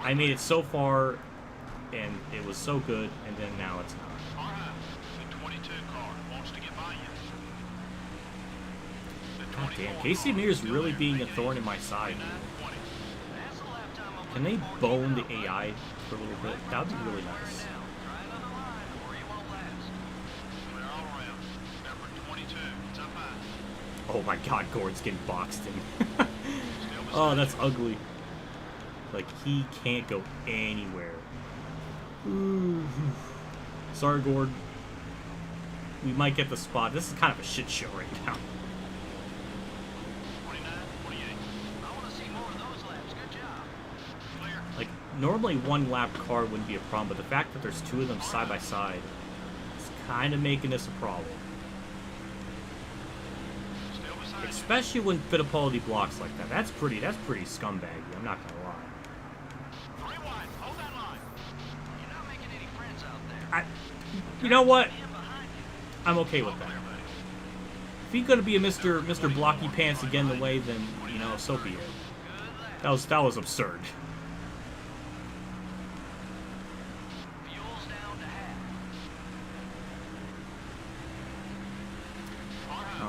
I made it so far, and it was so good, and then now it's not. God damn, Casey Mears really being a thorn in my side. Can they bone the AI for a little bit? That would be really nice. Oh my god, Gord's getting boxed in. Oh, that's ugly. Like, he can't go anywhere. Sorry, Gord. We might get the spot. This is kind of a shit show right now. Like, normally one lap car wouldn't be a problem, but the fact that there's two of them side by side is kind of making this a problem. Especially when Fittipaldi blocks like that. That's pretty scumbaggy, I'm not gonna lie. You know what? I'm okay with that. If he's gonna be a Mr. Blocky Pants again the way, then, you know, so be it. That was absurd.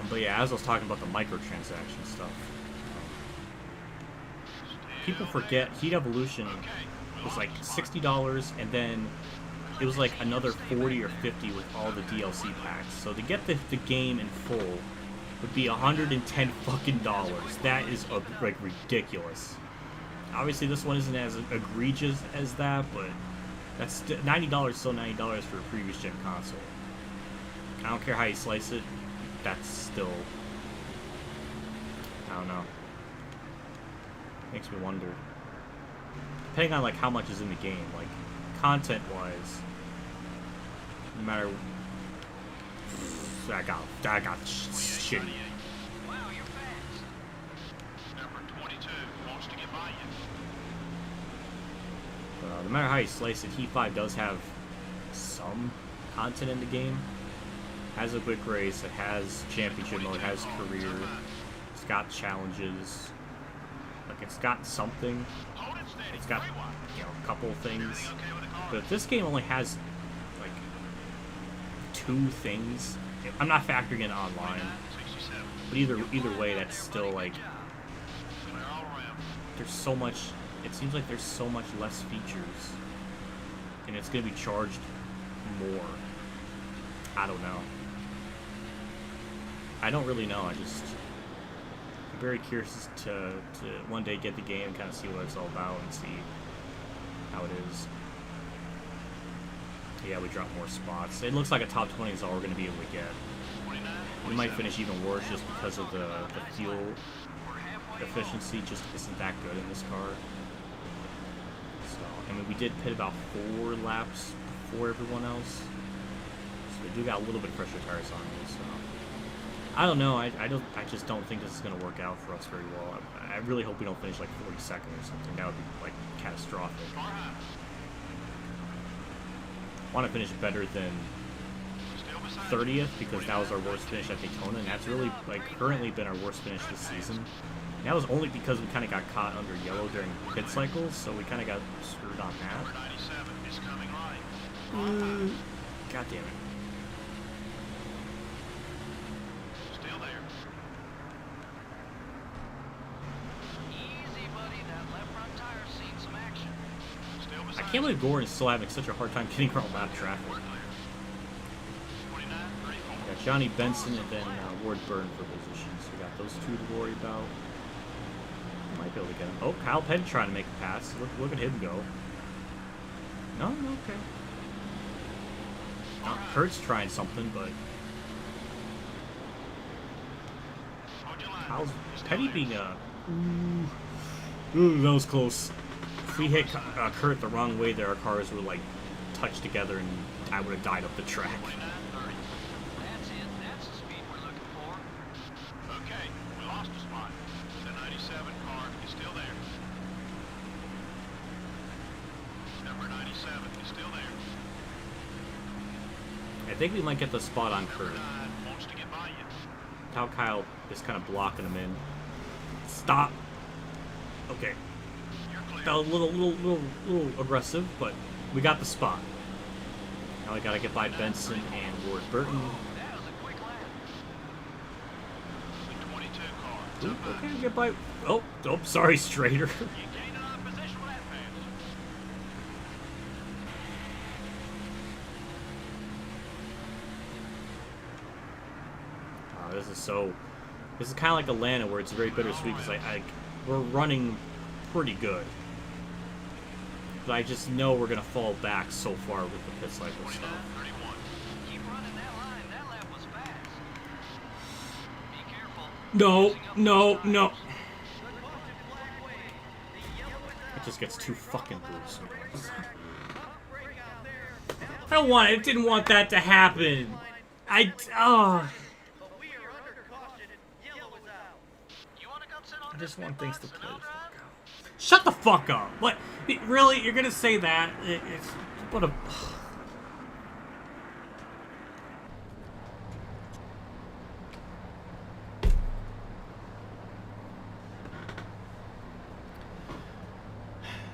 But yeah, as I was talking about the microtransaction stuff, people forget Heat Evolution was like $60, and then it was like another 40 or 50 with all the DLC packs. So to get the game in full would be $110 fucking dollars. That is like ridiculous. Obviously, this one isn't as egregious as that, but that's $90. Still $90 for a previous gen console. I don't care how you slice it. That's still, I don't know. Makes me wonder. Depending on like how much is in the game, like content-wise, no matter. I got shitty. Wow, you're fast. Number 22 wants to get by you. No matter how you slice it, Heat 5 does have some content in the game. Has a quick race, it has championship mode, it has career, it's got challenges, like it's got something, it's got, you know, a couple things, but if this game only has like 2 things, I'm not factoring in online, but either way, that's still like, there's so much, it seems like there's so much less features, and it's going to be charged more. I don't know. I don't really know. I'm very curious to one day get the game, kind of see what it's all about, and see how it is. Yeah, we dropped more spots. It looks like a top 20 is all we're going to be able to get. We might finish even worse just because of the fuel efficiency just isn't that good in this car. So, I mean, we did pit about 4 laps before everyone else. So we do got a little bit of pressure tires on me, so I don't know. I just don't think this is going to work out for us very well. I really hope we don't finish like 42nd or something. That would be like catastrophic. I want to finish better than 30th because that was our worst finish at Daytona, and that's really like currently been our worst finish this season. And that was only because we kind of got caught under yellow during pit cycles, so we kind of got screwed on that. God damn it. can't believe Gordon's still having such a hard time getting around lap traffic. We got Johnny Benson and then Ward Burton for positions. We got those two to worry about. Might be able to get him. Oh, Kyle Petty trying to make a pass. Look at him go. No, okay. Kurt's trying something, but Kyle's Petty being a. Ooh, that was close. If we hit Kurt the wrong way there, our cars would like touch together and I would have died up the track. That's it. That's the speed we're looking for. Okay, we lost a spot. The 97 car is still there. Number 97 is still there. I think we might get the spot on Kurt. 9 wants to get by you. How Kyle is kind of blocking him in. Stop. Okay. You're clear. That was a little aggressive, but we got the spot. Now we gotta get by Benson and Ward Burton. That was a quick lap. The 22 car. Ooh, okay, get by. Oh, sorry, Strader. You gained another position with that pass. This is kind of like Atlanta, where it's very bittersweet because we're running pretty good, but I just know we're gonna fall back so far with the pit cycle stuff. 31. Keep running that line. That lap was fast. Be careful. No. It just gets too fucking blue sometimes. I don't want it. Didn't want that to happen. But we are under caution and yellow is out. You want to come sit on I this just want pit things box to and play I'll the drive? fuck out. Shut the fuck up! What? Really? You're gonna say that? It's what a.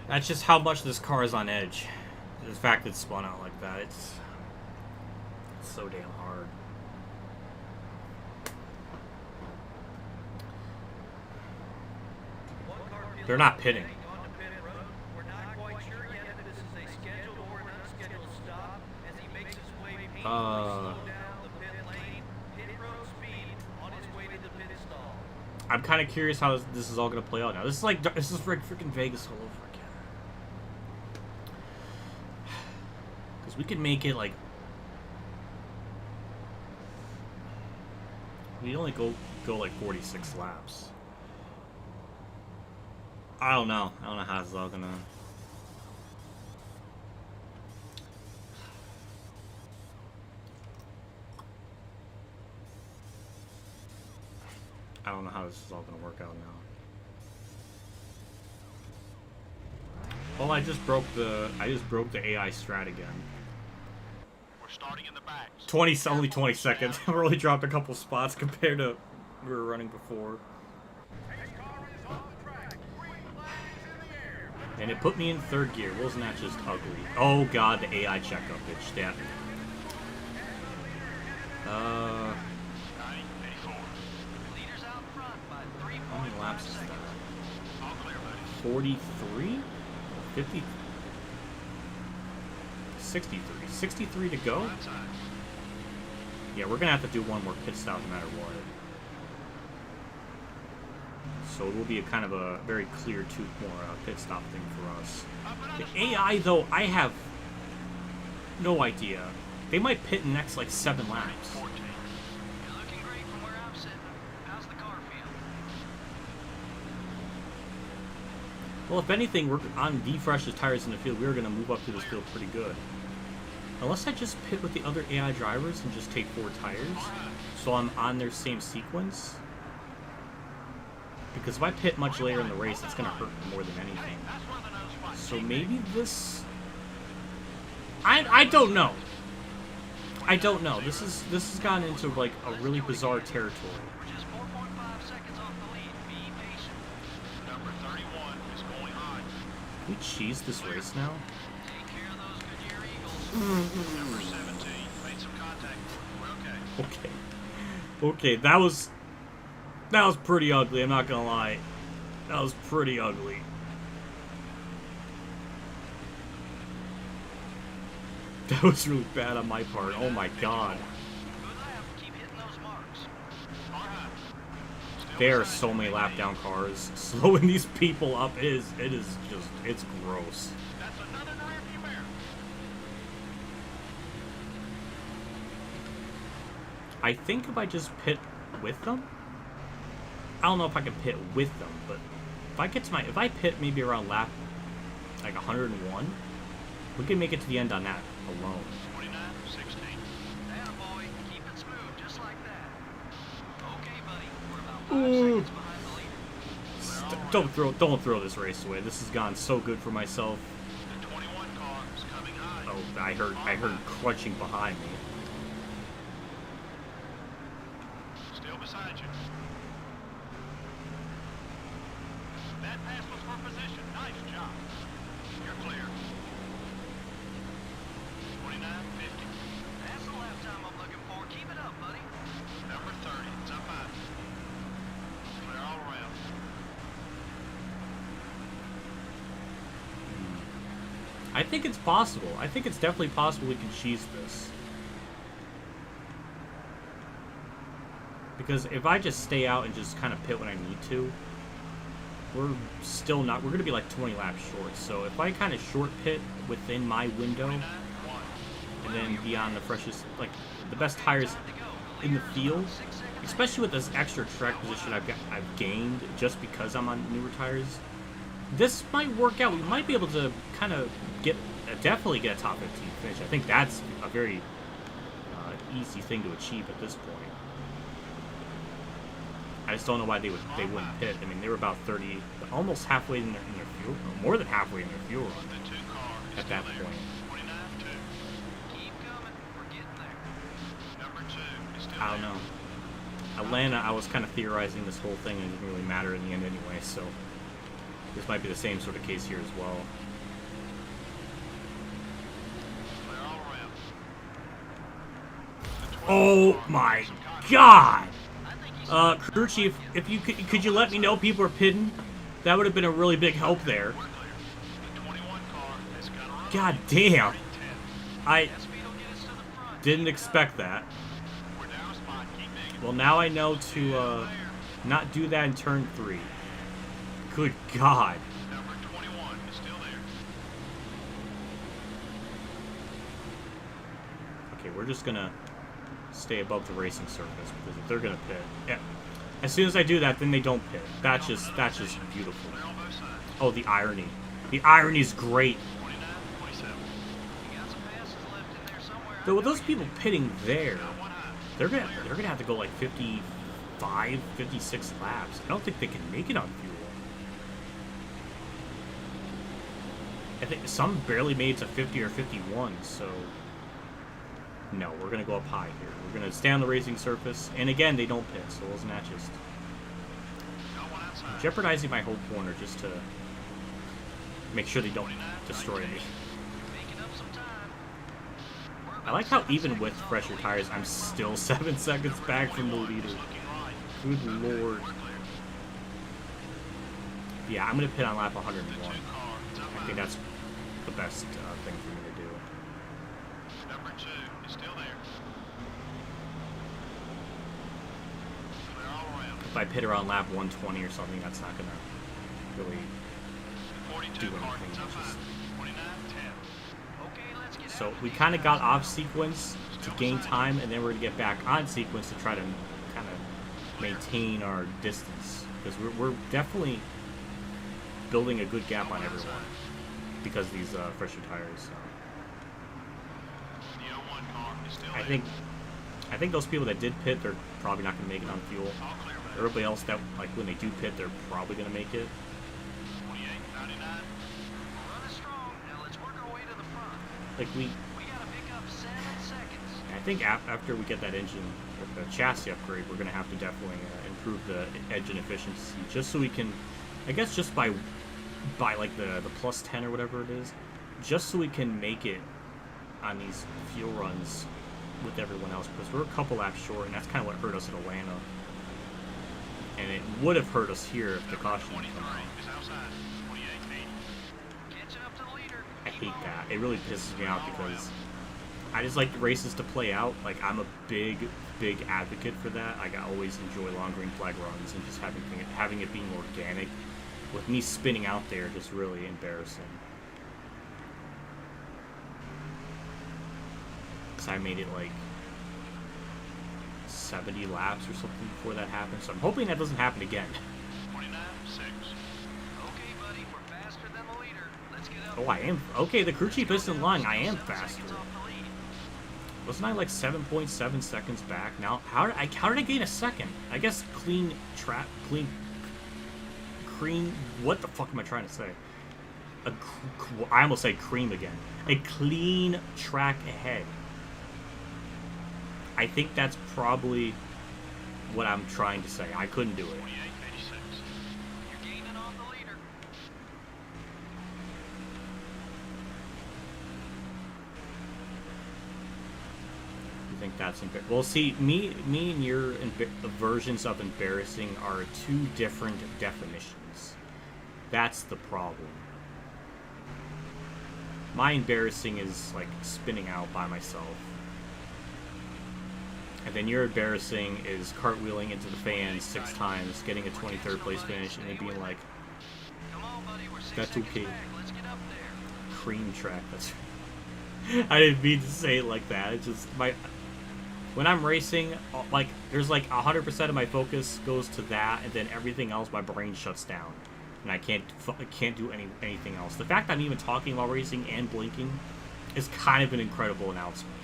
That's just how much this car is on edge. The fact that it spun out like that, it's so damn hard. They're not pitting. On the pit road, we're not quite sure yet if this is a scheduled or an unscheduled stop as he makes his way painfully slow down the pit lane, pit road speed on his way to the pit stall. I'm kind of curious how this is all gonna play out now. This is freaking Vegas all over again. Because we could make it like we only go like 46 laps. I don't know how this is all gonna. I don't know how this is all gonna work out now. Oh, I just broke the AI strat again. We're starting in the back. Only 20 seconds. I really dropped a couple spots compared to we were running before. And it put me in third gear. Wasn't that just ugly? Oh god, the AI checkup, bitch. Damn. 84. Leaders out front by 3 How many points. laps is that? All clear, buddy. 43? 50? 63. 63 to go? Right side. Yeah, we're gonna have to do one more pit stop no matter what. So it will be a kind of a very clear more pit stop thing for us. The AI, though, I have no idea. They might pit in the next, like, 7 laps. 14. You're looking great from where I'm sitting. How's the car feel? Well, if anything, we're on the freshest tires in the field. We're going to move up through this field pretty good. Unless I just pit with the other AI drivers and just take 4 tires, so I'm on their same sequence. Because if I pit much later in the race, it's going to hurt more than anything. That's one of the no spots. So maybe this... I don't know. I don't know. This has gone into, like, a really bizarre territory. We're just 4.5 seconds off the lead. Be patient. Number 31 is going high. Can we cheese this race now? Take care of those Goodyear Eagles. Number 17 made some contact. We're okay. Okay, that was pretty ugly, I'm not gonna lie. That was pretty ugly. That was really bad on my part. Oh my god. Good lap. Keep hitting those marks. There are so many lap down cars. Slowing these people up it's gross. That's another in the rearview mirror. I think if I just pit with them, I don't know if I can pit with them, but if I pit maybe around lap like 101, we can make it to the end on that alone. 29-16. Attaboy. Keep it smooth, just like that. Okay, buddy. We're about 5 Ooh. seconds behind the leader. Don't throw this race away. This has gone so good for myself. The 21 car is coming high. Oh, I heard crunching behind me. Still beside you. That pass was for position. Nice job. You're clear. 29-50. That's the lap time I'm looking for. Keep it up, buddy. Number 30. It's up high. Clear all around. I think it's possible. I think it's definitely possible we can cheese this. Because if I just stay out and just kind of pit when I need to, we're going to be like 20 laps short. So if I kind of short pit within my window, and then be on the freshest, like the best tires in the field, especially with this extra track position I've gained just because I'm on newer tires, this might work out. We might be able to kind of definitely get a top 15 finish. I think that's a very easy thing to achieve at this point. I just don't know why they wouldn't pit. I mean, they were about 30, almost halfway in their fuel, more than halfway in their fuel run The 2 car is at that still point. there. 29-2. Keep coming. We're getting there. Number 2 is still I don't there. know. Atlanta, I was kind of theorizing this whole thing, and it didn't really matter in the end anyway, so this might be the same sort of case here as well. Clear all around. The 12 Oh car my is some contact. god! I think he's Crew chief, if you could you let me know people are pitting? That would have been a really big help there. We're clear. The 21 car has got a run. God damn! 10. I that speed will get us to the front. didn't expect that. We're down a spot. Keep digging. Well, now I know to not do that in turn 3. Good god. Number 21 is still there. Okay, we're just gonna stay above the racing surface because if they're gonna pit, yeah. As soon as I do that, then they don't pit. That's just beautiful. Clear on both sides. Oh, the irony. The irony is great. 29-27. You got some passes left in there somewhere. Though with those people pitting there, One high. they're gonna have to go like 55, 56 laps. I don't think they can make it on fuel. I think some barely made it to 50 or 51, so no, we're gonna go up high here. We're gonna stay on the racing surface, and again, they don't pit, so isn't that just No one outside. jeopardizing my whole corner just to make sure they don't destroy me? Making up some time. We're I about like how 7 even with seconds off fresher the leader. tires, I'm still 7 seconds back from the leader. Looking right. Good lord. We're clear. Yeah, I'm gonna pit on lap The 101. 2 car is up I high. think that's the best thing for me to do. Number 2 is still there. Clear all around. If I pit around lap 120 or something, that's not gonna really. The 42 Do car anything, is up it's high. just- 29-10. Okay, let's get So out of we these kind of got guys. off sequence to gain time, and then we're gonna get back on sequence to try to kind of maintain our distance because we're definitely building a good gap on everyone because of these fresher tires. The 01 car is still I there. think those people that did pit, they're probably not gonna make it on fuel. All clear, man. Everybody else that like when they do pit, they're probably gonna make it. 28-99. We're running strong. Now let's work our way to the front. Like We gotta pick up 7 seconds. I think after we get that engine, or the chassis upgrade, we're gonna have to definitely improve the engine efficiency, just so we can, I guess, just by like the plus 10 or whatever it is, just so we can make it on these fuel runs with everyone else, because we're a couple laps short, and that's kind of what hurt us at Atlanta, and it would have hurt us here if the caution had 23 come out. is outside. 28-80. Catching up to the leader. I Keep hate on. that. It really pisses me out because I just like the races to play out. Like, I'm a big advocate for that. Like, I always enjoy long green flag runs and just having it being organic. With me spinning out there, just really embarrassing. Because I made it like 70 laps or something before that happened. So I'm hoping that doesn't happen again. 29.6. Okay, buddy, we're faster than the leader. Let's get up. Oh, I am. Okay, the crew chief isn't lying. I am faster. Seconds off the lead. Wasn't I like 7.7 seconds back? Now, how did I gain a second? I guess cream. What the fuck am I trying to say? I almost said cream again. A clean track ahead. I think that's probably what I'm trying to say. I couldn't do it. 28.86. You're gaining on the leader. You think that's embarrassing? Well, see, me and your versions of embarrassing are two different definitions. That's the problem. My embarrassing is like spinning out by myself. And then your embarrassing is cartwheeling into the fans 6 times, getting a 23rd place finish, and then being like, Come on, buddy, we're 6 that's seconds okay. back. Let's get up there. Cream track. That's. I didn't mean to say it like that. It's just when I'm racing, like there's like 100% of my focus goes to that, and then everything else, my brain shuts down, and I can't do anything else. The fact that I'm even talking while racing and blinking is kind of an incredible announcement.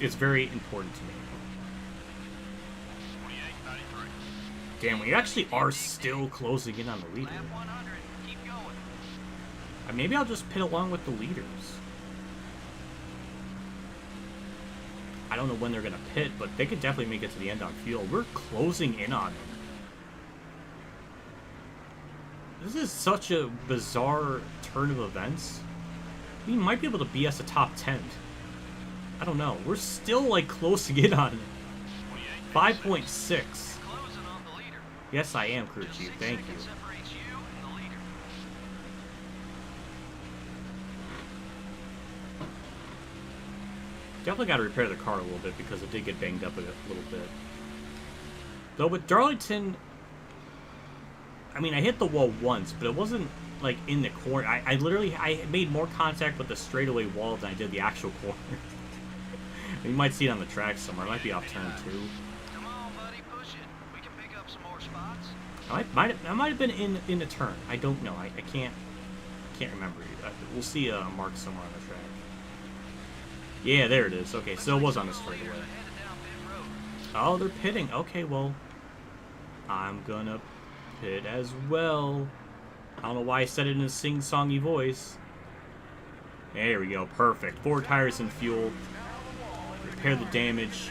It's very important to me. 28.93. Damn, we actually are still closing in on the leader. Lap 100. Keep going. Maybe I'll just pit along with the leaders. I don't know when they're going to pit, but they could definitely make it to the end on fuel. We're closing in on them. This is such a bizarre turn of events. We might be able to BS a top 10. I don't know. We're still, like, closing in on it. 5.6. Closing on the leader. Yes, I am, crew Just chief. 6 Thank you. seconds separates you and the leader. Definitely got to repair the car a little bit because it did get banged up a little bit. Though with Darlington, I mean, I hit the wall once, but it wasn't like in the corner. I literally made more contact with the straightaway wall than I did the actual corner. You might see it on the track somewhere. It might be off turn 2. Come on, buddy, push it. We can pick up some more spots. I might have been in the turn. I don't know. I can't remember. We'll see a mark somewhere on the track. Yeah, there it is. Okay, so it was on the straightaway. Headed down pit road. Oh, they're pitting. Okay, well, I'm gonna pit as well. I don't know why I said it in a sing-songy voice. There we go. Perfect. 4 tires and fuel. Repair the damage.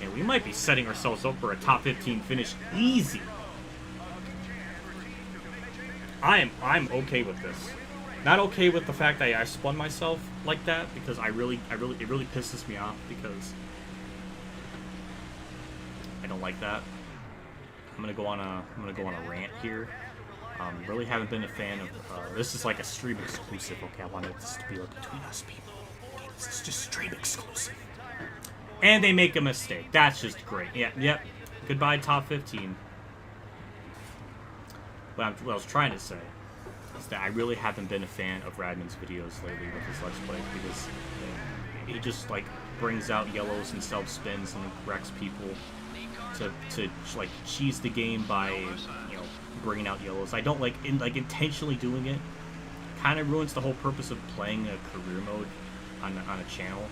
And we might be setting ourselves up for a top 15 finish easy. I'm okay with this. Not okay with the fact that I spun myself like that, because it really pisses me off, because I don't like that. I'm gonna go on a rant here. Really haven't been a fan of this is like a stream exclusive. Okay, I wanted this to be like between us people. Okay, this is just stream exclusive. And they make a mistake. That's just great. Yep. Goodbye top 15. What I was trying to say is that I really haven't been a fan of Radman's videos lately with his Let's Play, because he just like brings out yellows and self spins and wrecks people to like cheese the game by, you know, bringing out yellows. I don't like intentionally doing it. Kind of ruins the whole purpose of playing a career mode on a channel.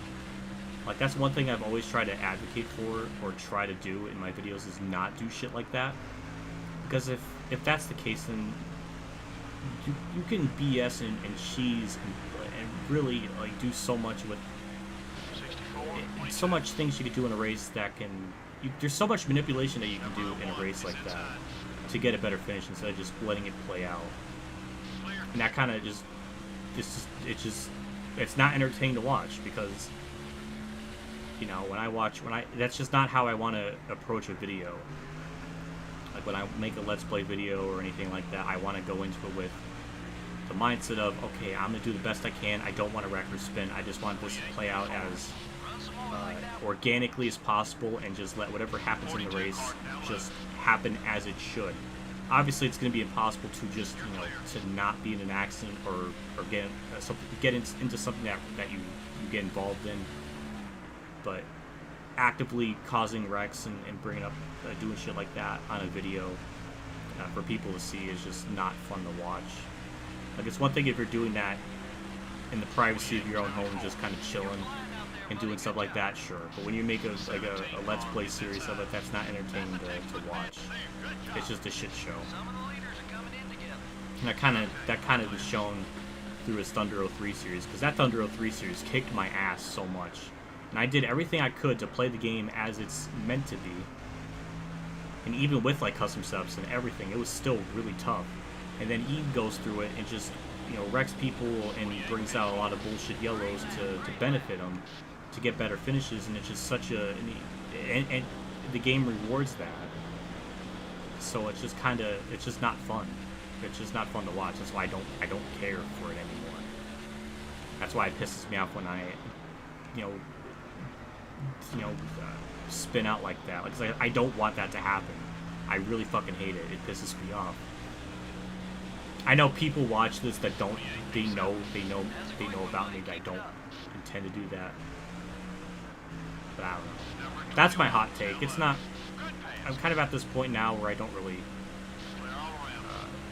Like, that's one thing I've always tried to advocate for, or try to do in my videos, is not do shit like that. Because if that's the case, then you can BS and cheese and really like do so much with so much things you could do in a race that can. There's so much manipulation that you can do in a race like that to get a better finish instead of just letting it play out. And that kind of it's not entertaining to watch, because, you know, that's just not how I want to approach a video. Like, when I make a Let's Play video or anything like that, I want to go into it with the mindset of, okay, I'm going to do the best I can. I don't want to wreck or spin. I just want this to play out as organically as possible and just let whatever happens in the race just happen as it should. Obviously, it's going to be impossible to just, you know, to not be in an accident or get into something that you get involved in. But actively causing wrecks and bringing up, doing shit like that on a video for people to see is just not fun to watch. Like, it's one thing if you're doing that in the privacy of your own home, just kind of chilling and doing stuff like that, sure. But when you make a Let's Play series of it, that's not entertaining to watch. It's just a shit show. And that kind of is shown through his Thunder 03 series, because that Thunder 03 series kicked my ass so much. And I did everything I could to play the game as it's meant to be. And even with like custom setups and everything, it was still really tough. And then he goes through it and just, you know, wrecks people and brings out a lot of bullshit yellows to benefit him, to get better finishes, and it's just such a... And the game rewards that. So it's just kind of... It's just not fun. It's just not fun to watch. That's why I don't care for it anymore. That's why it pisses me off when I, spin out like that. Like, I don't want that to happen. I really fucking hate it. It pisses me off. I know people watch this that don't. They know about me. That I don't intend to do that. But I don't know. That's my hot take. It's not. I'm kind of at this point now where I don't really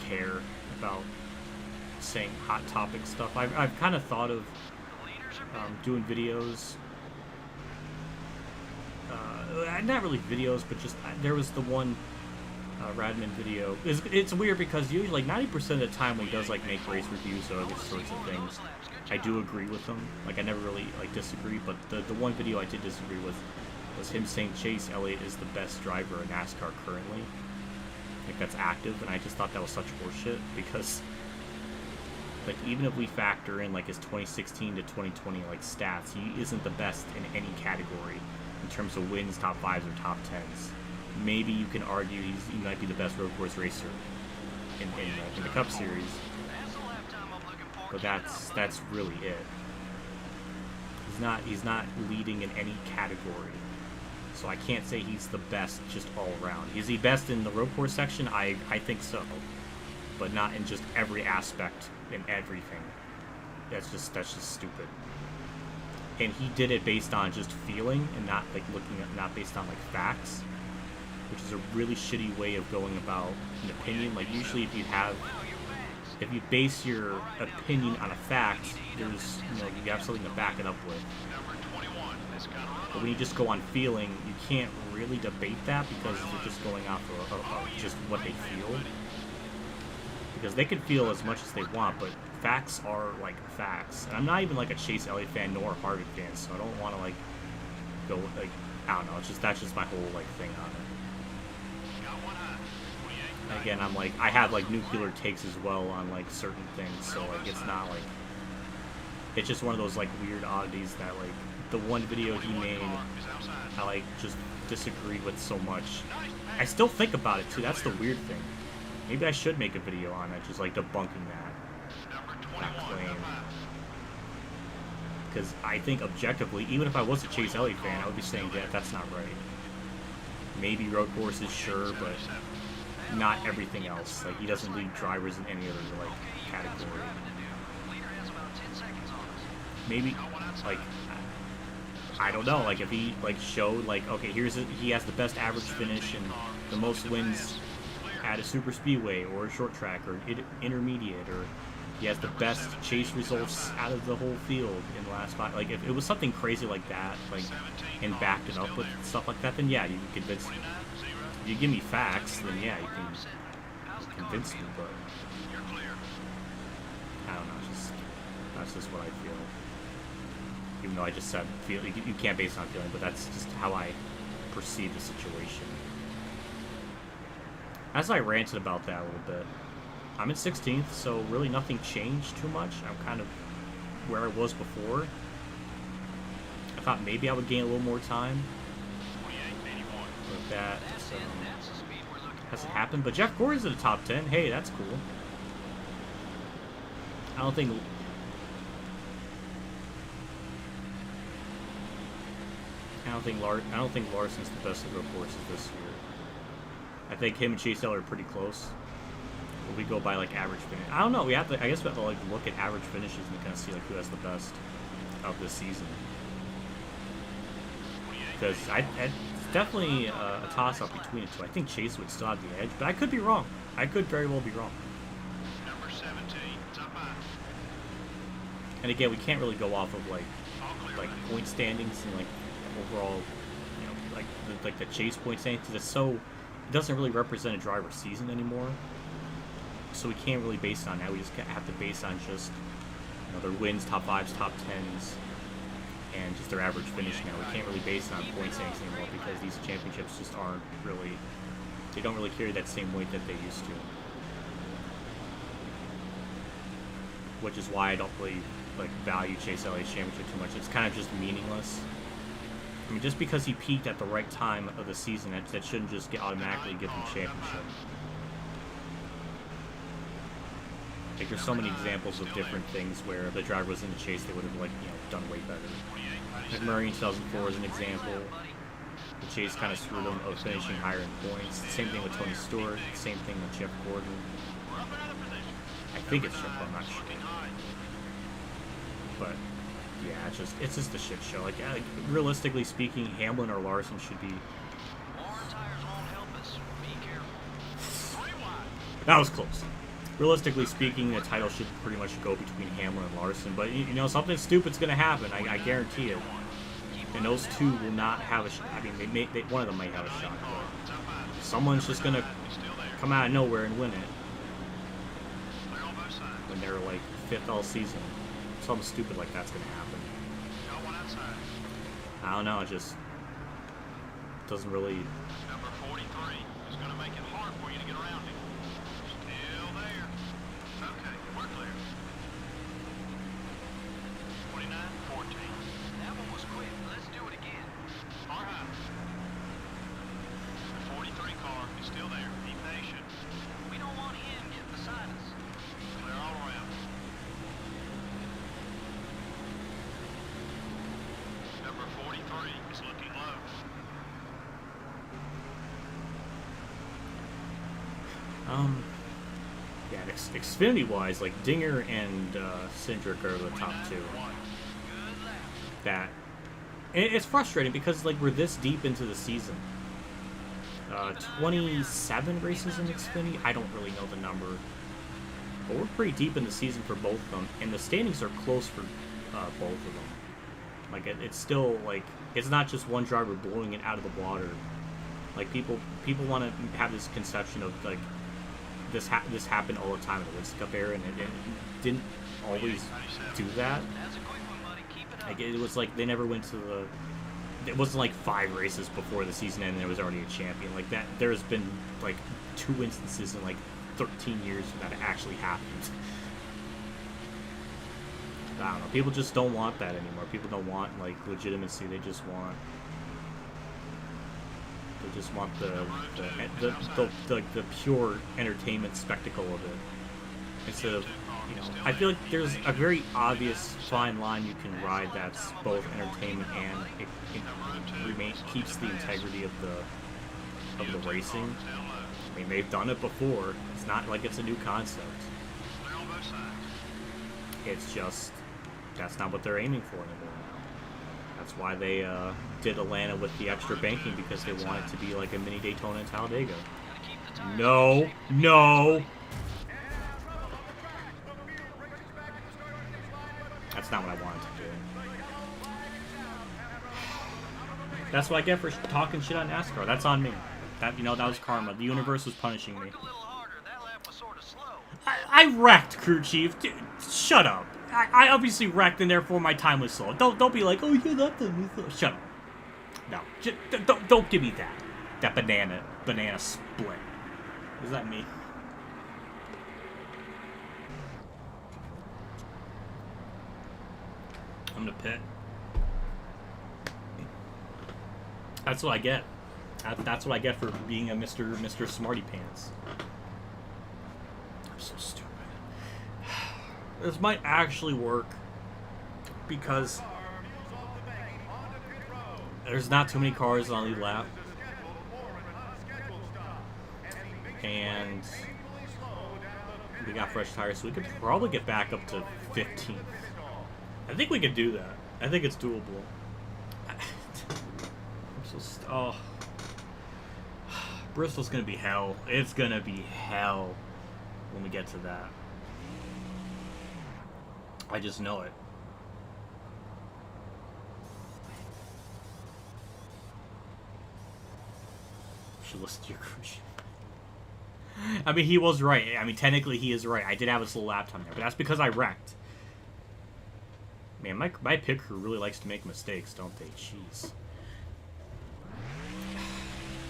care about saying hot topic stuff. I've kind of thought of doing videos. Not really videos, but just there was the one Radman video. It's weird because usually like 90% of the time when he does like make race reviews or other sorts of things, I do agree with him. Like I never really like disagree, but the one video I did disagree with was him saying Chase Elliott is the best driver in NASCAR currently. Like that's active, and I just thought that was such horseshit because like even if we factor in like his 2016 to 2020 like stats, he isn't the best in any category in terms of wins, top 5s or top 10s. Maybe you can argue he might be the best road course racer in the Cup Series, but that's really it. He's not leading in any category, so I can't say he's the best just all around. Is he best in the road course section? I think so, but not in just every aspect in everything. That's just stupid. And he did it based on just feeling and not like not based on like facts, which is a really shitty way of going about an opinion. Like usually if you base your opinion on a fact, there's you have something to back it up with. But when you just go on feeling, you can't really debate that because you're just going off of just what they feel. Because they can feel as much as they want, but facts are like facts. And I'm not even like a Chase Elliott fan nor a Harman fan, so I don't want to like go like I don't know. That's just my whole like thing on it. And again, I'm like I have like nuclear takes as well on like certain things, so like it's not like it's just one of those like weird oddities that like the one video he made I like just disagreed with so much. I still think about it too. That's the weird thing. Maybe I should make a video on it, just like debunking that claim. Because I think objectively, even if I was a Chase Elliott fan, I would be saying, yeah, that's not right. Maybe road courses, sure, but not everything else. Like, he doesn't lead drivers in any other, like, category. Maybe, like, I don't know, like, if he, like, showed, like, okay, he has the best average finish and the most wins at a super speedway or a short track or intermediate, or he has the best chase results out of the whole field in the last 5. Like if it was something crazy like that, like and backed it up with stuff like that, then yeah, you can convince me. If you give me facts, then yeah, you can convince me. But I don't know, that's just what I feel. Even though I just said feel, you can't base it on feeling, but that's just how I perceive the situation. As I ranted about that a little bit, I'm in 16th, so really nothing changed too much. I'm kind of where I was before. I thought maybe I would gain a little more time. But that hasn't happened. But Jeff Gordon's in the top 10. Hey, that's cool. I don't think... I don't think Larson's the best of the horses this year. I think him and Chase Elliott are pretty close. But we go by like average finish. I don't know. I guess we have to like look at average finishes and kind of see like who has the best of this season. Because it's definitely a toss-up between the two. I think Chase would still have the edge, but I could be wrong. I could very well be wrong. Number 17, top five. And again, we can't really go off of like point standings and like overall, you know, like the Chase point standings, because it doesn't really represent a driver's season anymore. So we can't really base it on that. We just have to base on just, you know, their wins, top 5s, top 10s, and just their average finish now. We can't really base it on point standings anymore because these championships just aren't really, they don't really carry that same weight that they used to. Which is why I don't really like value Chase Elliott's championship too much. It's kind of just meaningless. I mean, just because he peaked at the right time of the season, that shouldn't just automatically give him championship. Like, there's so many examples of different things where if the driver was in the chase, they would have, like, you know, done way better. Like Murray in 2004 is an example. The chase kind of screwed him of finishing higher in points. Same thing with Tony Stewart. Same thing with Jeff Gordon. I think it's Jeff Gordon, I'm not sure. But yeah, it's just a shit show. Like realistically speaking, Hamlin or Larson should be. That was close. Realistically speaking, the title should pretty much go between Hamlin and Larson. But you know, something stupid's gonna happen. I guarantee it. And those two will not have a shot. I mean, one of them might have a shot. But someone's just gonna come out of nowhere and win it. When they're like 5th all season. Something stupid like that's gonna happen. I don't know, it just doesn't really. Number 43 is going to make it hard for you to get around him. Still there. Okay, we're clear. 29-14. That one was quick. Let's do it again. All right. The 43 car is still there. Be patient. We don't want him getting beside us. Clear all around. Number 43 is looking low. Yeah, Xfinity-wise, like Dinger and Cindric are the top two. That it's frustrating because like we're this deep into the season. 27 races in Xfinity. I don't really know the number, but we're pretty deep in the season for both of them, and the standings are close for both of them. Like it's still like it's not just one driver blowing it out of the water. Like people want to have this conception of like this happened all the time in the Winston Cup era, and it didn't always do that. That's a quick one, buddy. Keep it up. Like it was like they never went to the. It wasn't like 5 races before the season ended and there was already a champion. Like that, there's been like 2 instances in like 13 years that it actually happened. I don't know. People just don't want that anymore. People don't want like legitimacy. They just want the pure entertainment spectacle of it. Instead of, you know, I feel like there's a very obvious fine line you can ride that's both entertainment and it keeps the integrity of the racing. I mean, they've done it before. It's not like it's a new concept. It's just that's not what they're aiming for anymore now. That's why they did Atlanta with the extra banking, because they want it to be like a mini Daytona and Talladega. No. That's not what I wanted to do. That's what I get for talking shit on NASCAR. That's on me. That was karma. The universe was punishing me. I wrecked, crew chief. Dude, shut up. I obviously wrecked, and therefore my time was slow. Don't be like, oh, yeah, that time was slow. Shut up. No, just, don't give me that. That banana split. Is that me? I'm gonna pit. That's what I get. That's what I get for being a Mr. Smarty Pants. I'm so stupid. This might actually work because there's not too many cars on the lead lap. And we got fresh tires, so we could probably get back up to 15th. I think we could do that. I think it's doable. I'm so oh. Bristol's gonna be hell. It's gonna be hell when we get to that. I just know it. Should listen to your cruise. I mean, he was right. I mean, technically he is right. I did have a slow lap time there, but that's because I wrecked. Man, my pit crew really likes to make mistakes, don't they? Jeez.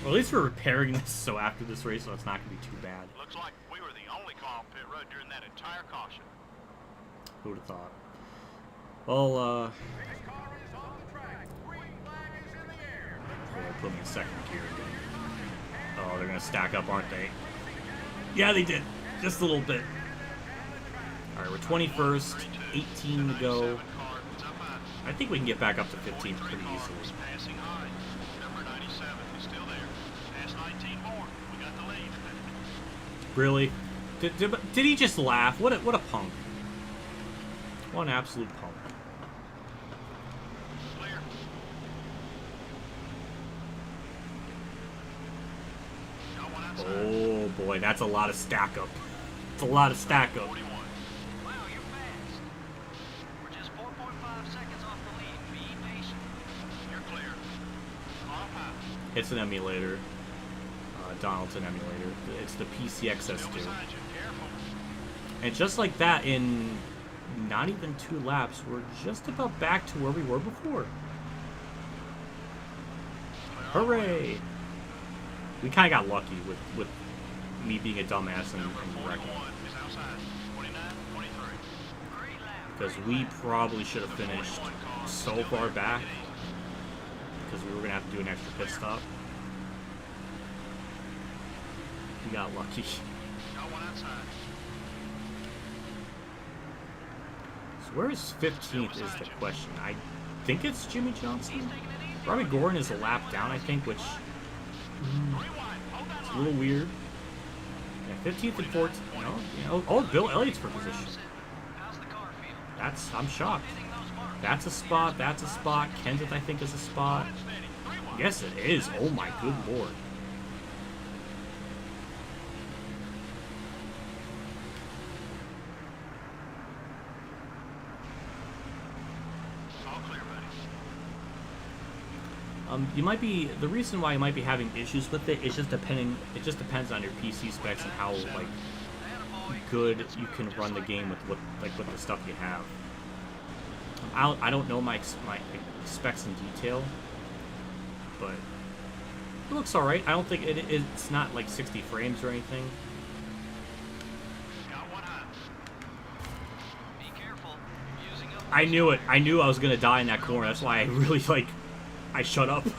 Well, at least we're repairing this, so after this race, so it's not going to be too bad. Looks like we were the only car on pit road during that entire caution. Who would have thought? Well, they'll put me in second gear again. Oh, they're going to stack up, aren't they? Yeah, they did. Just a little bit. Alright, we're 21st, 18 to go. I think we can get back up to 15th pretty easily. Really? Did he just laugh? What a punk. What an absolute punk. Oh boy, that's a lot of stack up. It's a lot of stack up. Wow, you're fast. We're just 4.5 seconds off the lead. Be patient. You're clear. It's an emulator. Darlington emulator. It's the PCXS2. And just like that, in not even 2 laps, we're just about back to where we were before. Hooray! We kind of got lucky with me being a dumbass and wrecking. Because we probably should have finished so far back. Because we were going to have to do an extra pit stop. We got lucky. So where is 15th is the question. I think it's Jimmy Johnson. Robbie Gordon is a lap down, I think, which it's a little weird. Yeah, 15th and 14th. You know. Oh, Bill Elliott's for position. I'm shocked. That's a spot. That's a spot. Kenseth, I think, is a spot. Yes, it is. Oh my good lord. You might be, the reason why you might be having issues with it is just depends on your PC specs and how like good you can run the game with the stuff you have. I don't know my specs in detail, but it looks all right. I don't think it's not like 60 frames or anything. I knew it. I knew I was gonna die in that corner. That's why I really I shut up. 29,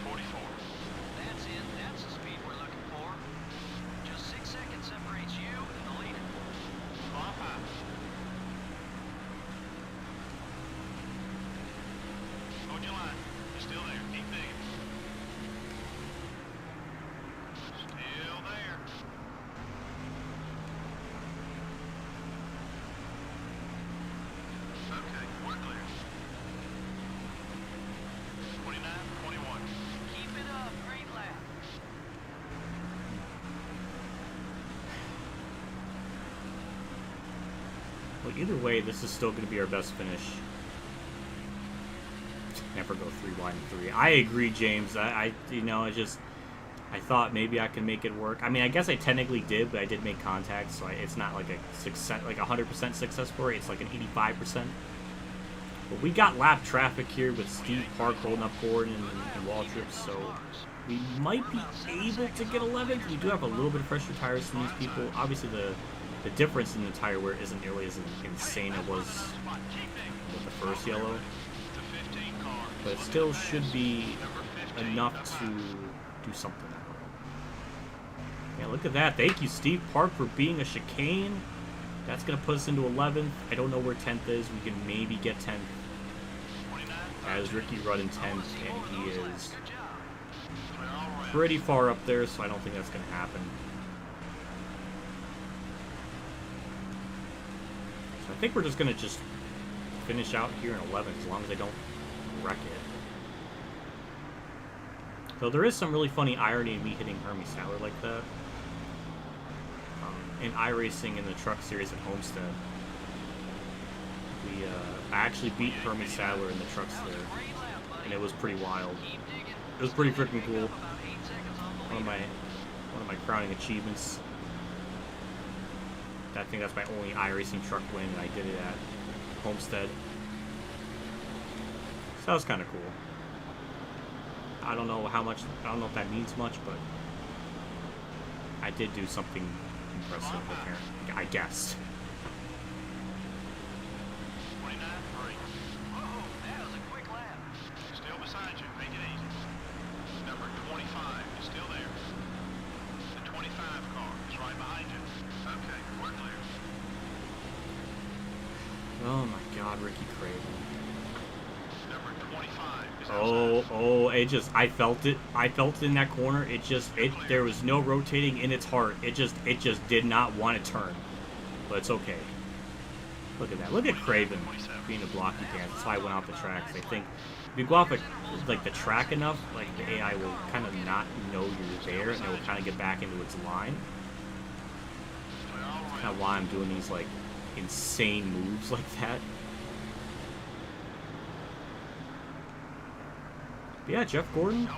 44. That's it. That's the speed we're looking for. Just 6 seconds separates you and the leader. Hold your line. You're still there. Keep digging. Still there. Okay, we're clear. 29, 21. Keep it up. Great lap. Well, either way, this is still going to be our best finish. Never go 3 wide and 3. I agree, James. I thought maybe I could make it work. I mean, I guess I technically did, but I did make contact, so it's not like a success, like 100% success rate. It's like an 85%. But we got lap traffic here with Steve Park holding up Gordon and Waltrip, so we might be able to get 11th. We do have a little bit of fresher tires than these people. Obviously, the difference in the tire wear isn't nearly as insane as it was with the first yellow, but it still should be enough to do something. Yeah, look at that. Thank you, Steve Park, for being a chicane. That's going to put us into 11th. I don't know where 10th is. We can maybe get 10th. As Ricky Rudd in 10th, and he is pretty far up there, so I don't think that's going to happen. So I think we're just going to finish out here in 11th, as long as I don't wreck it. Though there is some really funny irony in me hitting Hermie Sauer like that. In iRacing in the Truck Series at Homestead, I actually beat Hermie Sauer in the trucks there, and it was pretty wild. It was pretty freaking cool. One of my crowning achievements. I think that's my only iRacing truck win, and I did it at Homestead. So that was kind of cool. I don't know if that means much, but I did do something impressive, apparently, I guess. 29.3. Whoa, that was a quick lap. Still beside you. Make it easy. Number 25 is still there. The 25 car is right behind you. Okay, we're clear. Oh my God, Ricky Craven. Number 25 is outside. I felt it. I felt it in that corner. There was no rotating in its heart. It just did not want to turn. But it's okay. Look at that. Look at Craven being a blocky dance. That's why I went off the tracks. I think if you go off like the track enough, like the AI will kind of not know you're there, and it will kind of get back into its line. That's kind of why I'm doing these like insane moves like that. But yeah, Jeff Gordon,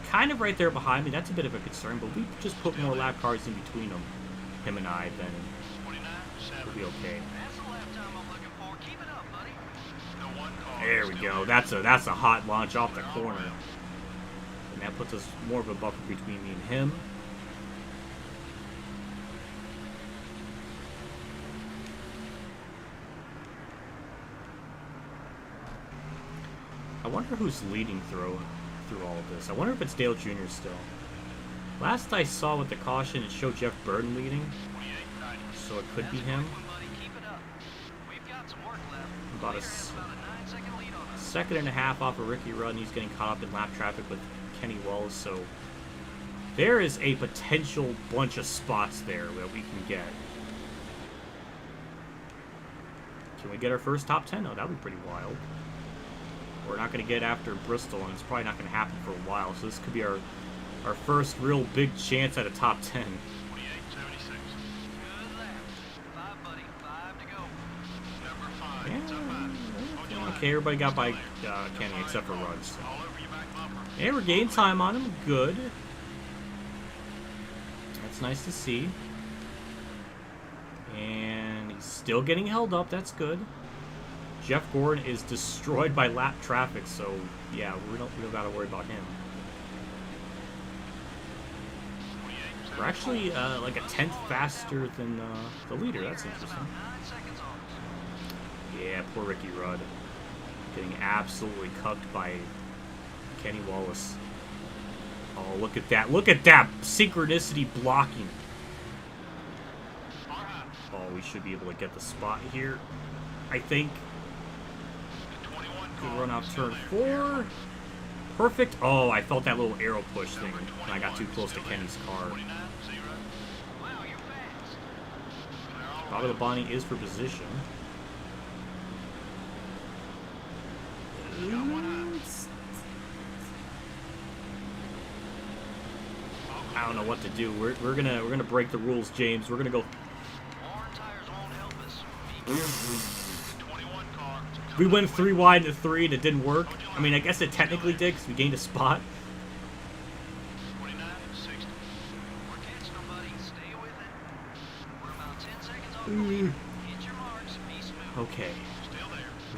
kind of right there behind me. That's a bit of a concern, but we just put more lap cars in between him and I, then we'll be okay. There we go. That's a hot launch off the corner, and that puts us more of a buffer between me and him. I wonder who's leading through all of this. I wonder if it's Dale Jr. still. Last I saw with the caution, it showed Jeff Burton leading, so it could be him. About a second and a half off of Ricky Rudd, and he's getting caught up in lap traffic with Kenny Wallace, so there is a potential bunch of spots there that we can get. Can we get our first top 10? Oh, that would be pretty wild. We're not going to get after Bristol, and it's probably not going to happen for a while, so this could be our first real big chance at a top 10. 28.76. Good lap. 5, buddy. 5 to go. Number 5. Yeah, okay, everybody got by Kenny except for Rudd. So. All over your back bumper. Yeah, we're gaining time on him. Good. That's nice to see. And he's still getting held up. That's good. Jeff Gordon is destroyed by lap traffic, so yeah, we don't gotta worry about him. We're actually like a 10th faster than the leader. That's interesting. Yeah, poor Ricky Rudd. Getting absolutely cucked by Kenny Wallace. Oh, look at that. Look at that synchronicity blocking. Oh, we should be able to get the spot here, I think. Good run off turn 4. Perfect. Oh, I felt that little arrow push thing when I got too close to Kenny's car. Bobby Labonte is for position. I don't know what to do. We're gonna break the rules, James. We're gonna go. We went 3 wide to 3 and it didn't work. I mean, I guess it technically did because we gained a spot. Okay.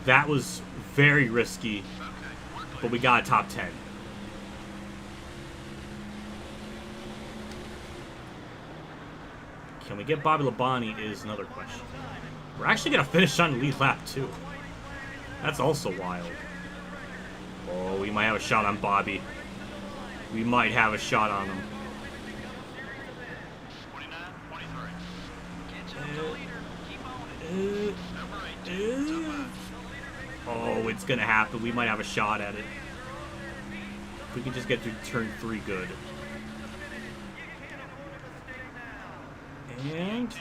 That was very risky, but we got a top 10. Can we get Bobby Labonte is another question. We're actually going to finish on the lead lap, too. That's also wild. Oh, we might have a shot on Bobby. We might have a shot on him. Oh, it's gonna happen. We might have a shot at it. If we can just get through turn 3 good. And...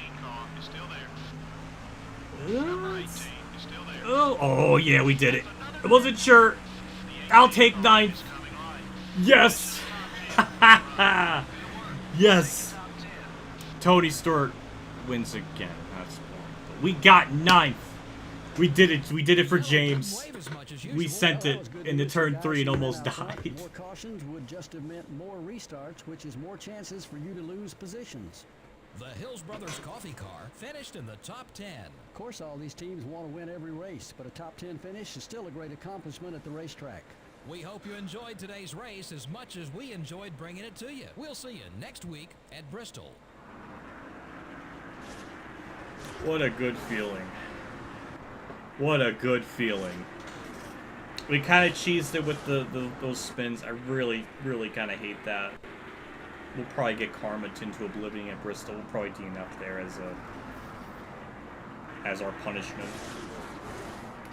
Oh, yeah, we did it. I wasn't sure. I'll take 9th. Yes! Yes! Tony Stewart wins again. That's boring. We got 9th. We did it. We did it for James. We sent it into turn 3 and almost died. More cautions would just have meant more restarts, which is more chances for you to lose positions. The Hills Brothers Coffee Car finished in the top 10. Of course, all these teams want to win every race, but a top 10 finish is still a great accomplishment at the racetrack. We hope you enjoyed today's race as much as we enjoyed bringing it to you. We'll see you next week at Bristol. What a good feeling. What a good feeling. We kind of cheesed it with those spins. I really, really kind of hate that. We'll probably get karma into oblivion at Bristol. We'll probably DNF there as our punishment.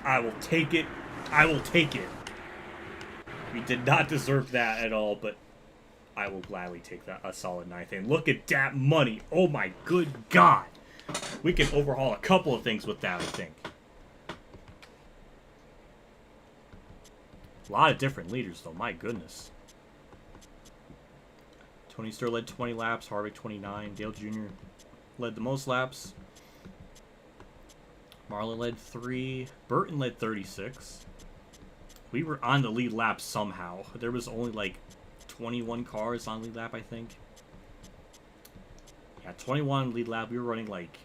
I will take it. I will take it. We did not deserve that at all, but I will gladly take that a solid 9th. And look at that money. Oh my good God. We can overhaul a couple of things with that, I think. A lot of different leaders, though. My goodness. Tony Stewart led 20 laps. Harvick 29. Dale Jr. led the most laps. Marlin led 3. Burton led 36. We were on the lead lap somehow. There was only like 21 cars on lead lap, I think. Yeah, 21 lead lap. We were running like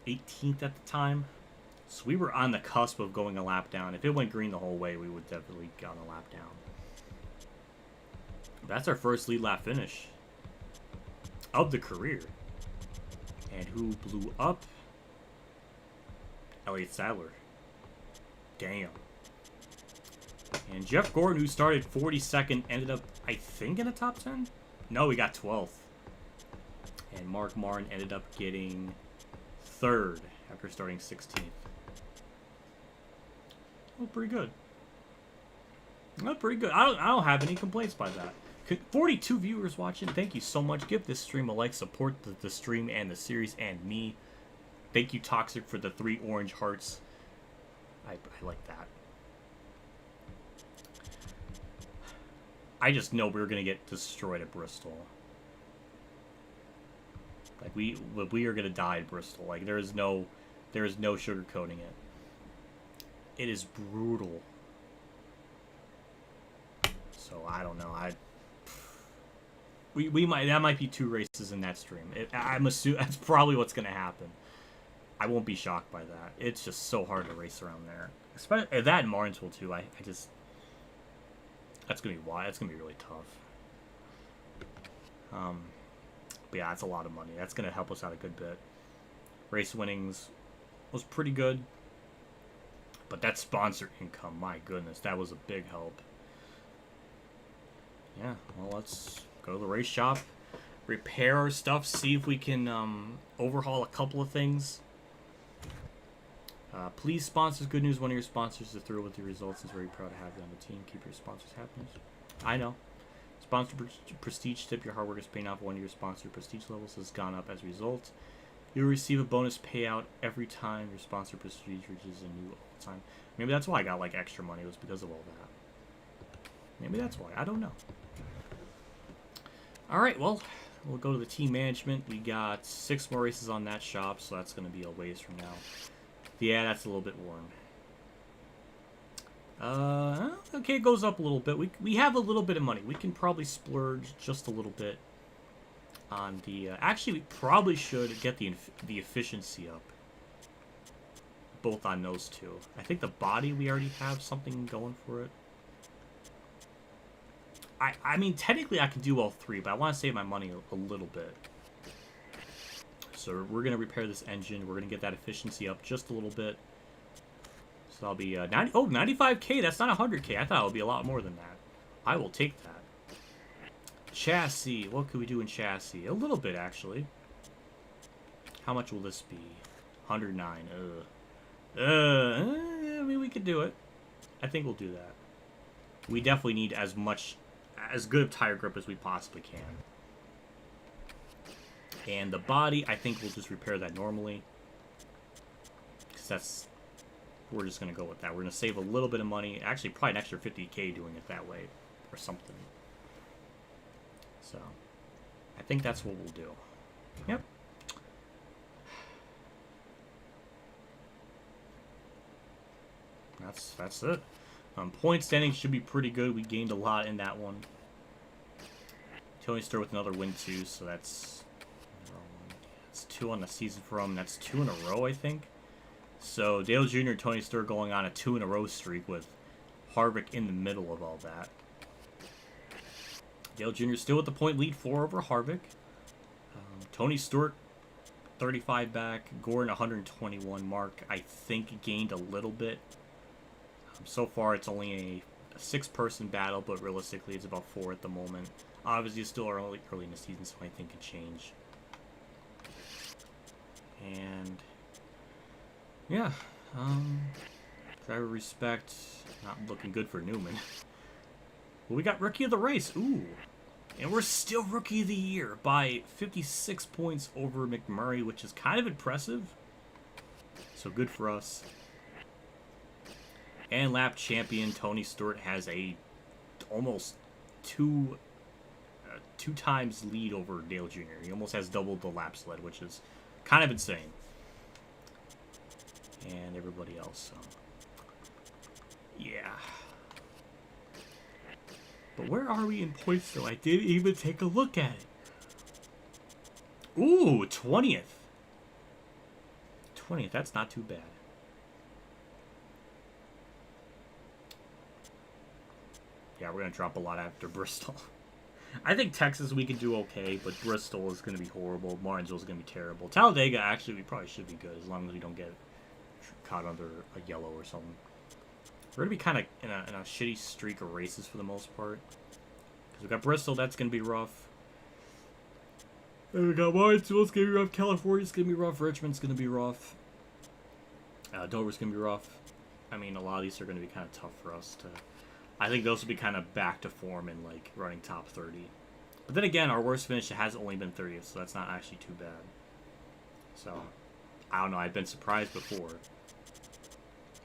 18th at the time. So we were on the cusp of going a lap down. If it went green the whole way, we would definitely gone a lap down. That's our first lead lap finish of the career. And who blew up? Elliott Sadler. Damn. And Jeff Gordon, who started 42nd, ended up, I think, in the top 10? No, he got 12th. And Mark Martin ended up getting 3rd after starting 16th. Oh, pretty good. Oh, pretty good. I don't have any complaints by that. 42 viewers watching. Thank you so much. Give this stream a like. Support the stream and the series and me. Thank you, Toxic, for the 3 orange hearts. I like that. I just know we were going to get destroyed at Bristol. Like, we are going to die at Bristol. Like, there is no sugarcoating it. It is brutal. So, I don't know. That might be 2 races in that stream. I'm assuming that's probably what's going to happen. I won't be shocked by that. It's just so hard to race around there. Especially that in Martinsville, too. I just... That's going to be why. That's going to be really tough. But yeah, that's a lot of money. That's going to help us out a good bit. Race winnings was pretty good. But that sponsor income, my goodness, that was a big help. Yeah, well, let's go to the race shop, repair our stuff, see if we can overhaul a couple of things. Please, sponsors. Good news, one of your sponsors is through with your results. Is very proud to have you on the team. Keep your sponsors happy. I know. Sponsor prestige tip. Your hard work is paying off. One of your sponsor prestige levels has gone up as a result. You'll receive a bonus payout every time your sponsor prestige reaches a new all-time. Maybe that's why I got like extra money. It was because of all that. Maybe that's why. I don't know. Alright, well, we'll go to the team management. We got 6 more races on that shop, so that's going to be a ways from now. Yeah, that's a little bit worn. Okay, it goes up a little bit. We have a little bit of money. We can probably splurge just a little bit on the... actually, we probably should get the efficiency up. Both on those 2. I think the body, we already have something going for it. I mean, technically I can do all 3, but I want to save my money a little bit. So we're going to repair this engine. We're going to get that efficiency up just a little bit. So that'll be 95K. That's not 100K. I thought it would be a lot more than that. I will take that. Chassis. What could we do in chassis? A little bit, actually. How much will this be? 109. I mean, we could do it. I think we'll do that. We definitely need as good of tire grip as we possibly can. And the body, I think we'll just repair that normally. Because we're just going to go with that. We're going to save a little bit of money. Actually, probably an extra 50K doing it that way. Or something. So, I think that's what we'll do. Yep. That's it. Point standing should be pretty good. We gained a lot in that one. Tony Stewart with another win too, so that's 2 on the season for him. That's 2 in a row, I think. So Dale Jr. and Tony Stewart going on a 2-in-a-row streak with Harvick in the middle of all that. Dale Jr. still with the point lead, 4 over Harvick. Tony Stewart 35 back. Gordon 121 mark. I think gained a little bit. So far, it's only a 6-person battle, but realistically, it's about 4 at the moment. Obviously, it's still early in the season, so anything can change. And yeah, driver respect, not looking good for Newman. Well, we got rookie of the race. Ooh, and we're still rookie of the year by 56 points over McMurray, which is kind of impressive. So good for us. And lap champion Tony Stewart has a almost two times lead over Dale Jr. He almost has double the laps led, which is kind of insane. And everybody else, so yeah. But where are we in points though? I didn't even take a look at it. Ooh, 20th. 20th, that's not too bad. Yeah, we're going to drop a lot after Bristol. I think Texas we can do okay, but Bristol is going to be horrible. Martinsville is going to be terrible. Talladega, actually, we probably should be good as long as we don't get caught under a yellow or something. We're going to be kind of in a shitty streak of races for the most part. Because we got Bristol, that's going to be rough. And we got Martinsville, it's going to be rough. California's going to be rough. Richmond's going to be rough. Dover's going to be rough. I mean, a lot of these are going to be kind of tough for us to... I think those will be kind of back to form and like running top 30. But then again, our worst finish has only been 30th, so that's not actually too bad. So, I don't know, I've been surprised before.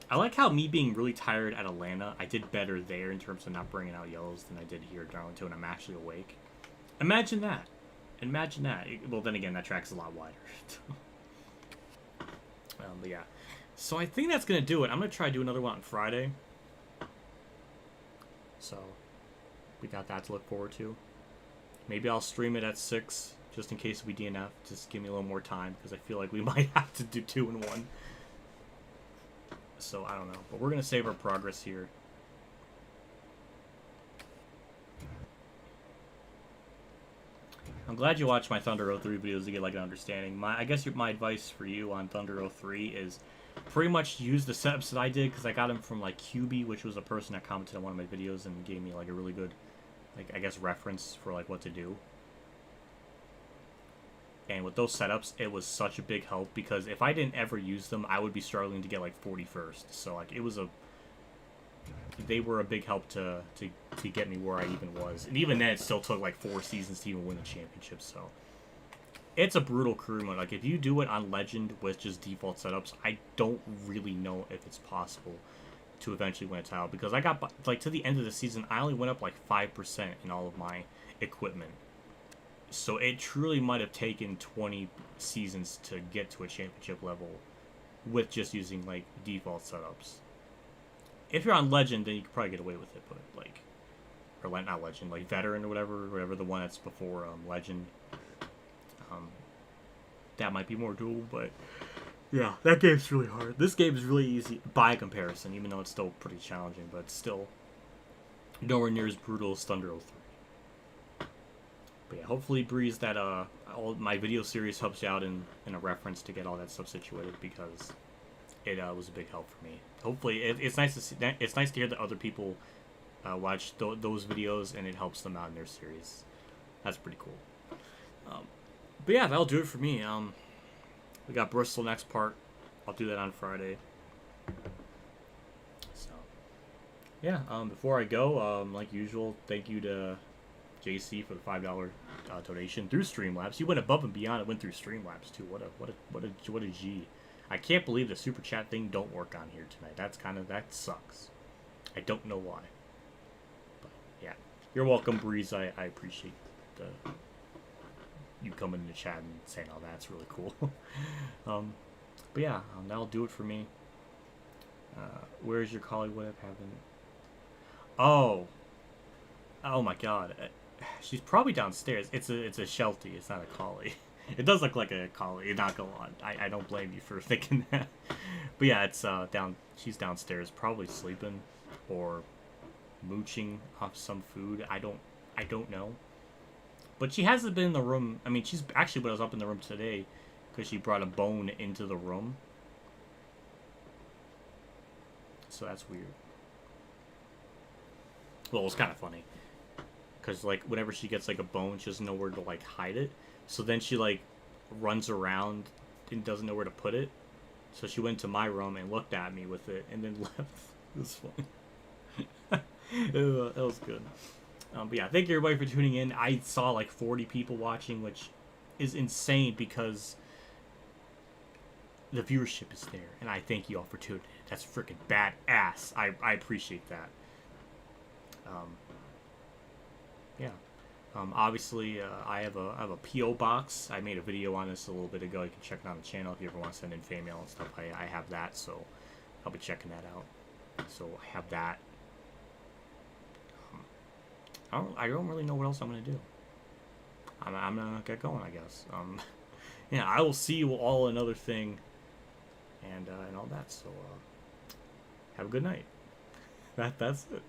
I like how me being really tired at Atlanta, I did better there in terms of not bringing out yellows than I did here at Darlington when I'm actually awake. Imagine that. Imagine that. Well, then again, that track's a lot wider. But yeah. So I think that's going to do it. I'm going to try to do another one on Friday. So, we got that to look forward to. Maybe I'll stream it at 6, just in case we DNF. Just give me a little more time, because I feel like we might have to do 2 in 1. So, I don't know. But we're going to save our progress here. I'm glad you watched my Thunder 03 videos to get like an understanding. I guess my advice for you on Thunder 03 is pretty much use the setups that I did, because I got them from like QB, which was a person that commented on one of my videos and gave me like a really good, like, I guess, reference for like what to do. And with those setups, it was such a big help, because if I didn't ever use them, I would be struggling to get like 41st. So like they were a big help to get me where I even was. And even then, it still took like 4 seasons to even win the championship. So it's a brutal career mode. Like, if you do it on Legend with just default setups, I don't really know if it's possible to eventually win a title. Because I got, like, to the end of the season, I only went up like 5% in all of my equipment. So it truly might have taken 20 seasons to get to a championship level with just using, like, default setups. If you're on Legend, then you could probably get away with it, but, like, or not Legend, like Veteran or whatever the one that's before Legend. That might be more doable, but yeah, that game's really hard. This game is really easy by comparison, even though it's still pretty challenging, but it's still nowhere near as brutal as Thunder 03. But yeah, hopefully, Breeze, that all my video series helps you out in a reference to get all that stuff situated, because it was a big help for me. Hopefully, it's nice to see. It's nice to hear that other people watch those videos and it helps them out in their series. That's pretty cool. But yeah, that'll do it for me. We got Bristol next part. I'll do that on Friday. So, yeah. Before I go, like usual, thank you to JC for the $5 donation through Streamlabs. He went above and beyond. It went through Streamlabs too. What a G. I can't believe the super chat thing don't work on here tonight. That sucks. I don't know why. But yeah, you're welcome, Breeze. I appreciate you coming in the chat and saying all that. It's really cool. But yeah, that'll do it for me. Where's your collie? What happened? Oh my God. She's probably downstairs. It's a Sheltie. It's not a collie. It does look like a collie. Not gonna lie. I don't blame you for thinking that. But yeah, it's down. She's downstairs, probably sleeping or mooching off some food. I don't know. But she hasn't been in the room. I mean, she's actually when I was up in the room today, because she brought a bone into the room. So that's weird. Well, it was kind of funny. Because, like, whenever she gets, like, a bone, she doesn't know where to, like, hide it. So then she, like, runs around and doesn't know where to put it. So she went to my room and looked at me with it and then left. It was funny. That was good. But yeah, thank you everybody for tuning in. I saw, like, 40 people watching, which is insane because the viewership is there. And I thank you all for tuning in. That's freaking badass. I appreciate that. Yeah. Obviously, I have a P.O. box. I made a video on this a little bit ago. You can check it on the channel if you ever want to send in fan mail and stuff. I have that, so I'll be checking that out. So I have that. I don't really know what else I'm going to do. I'm going to get going, I guess. Yeah, I will see you all another thing and all that. So have a good night. That's it.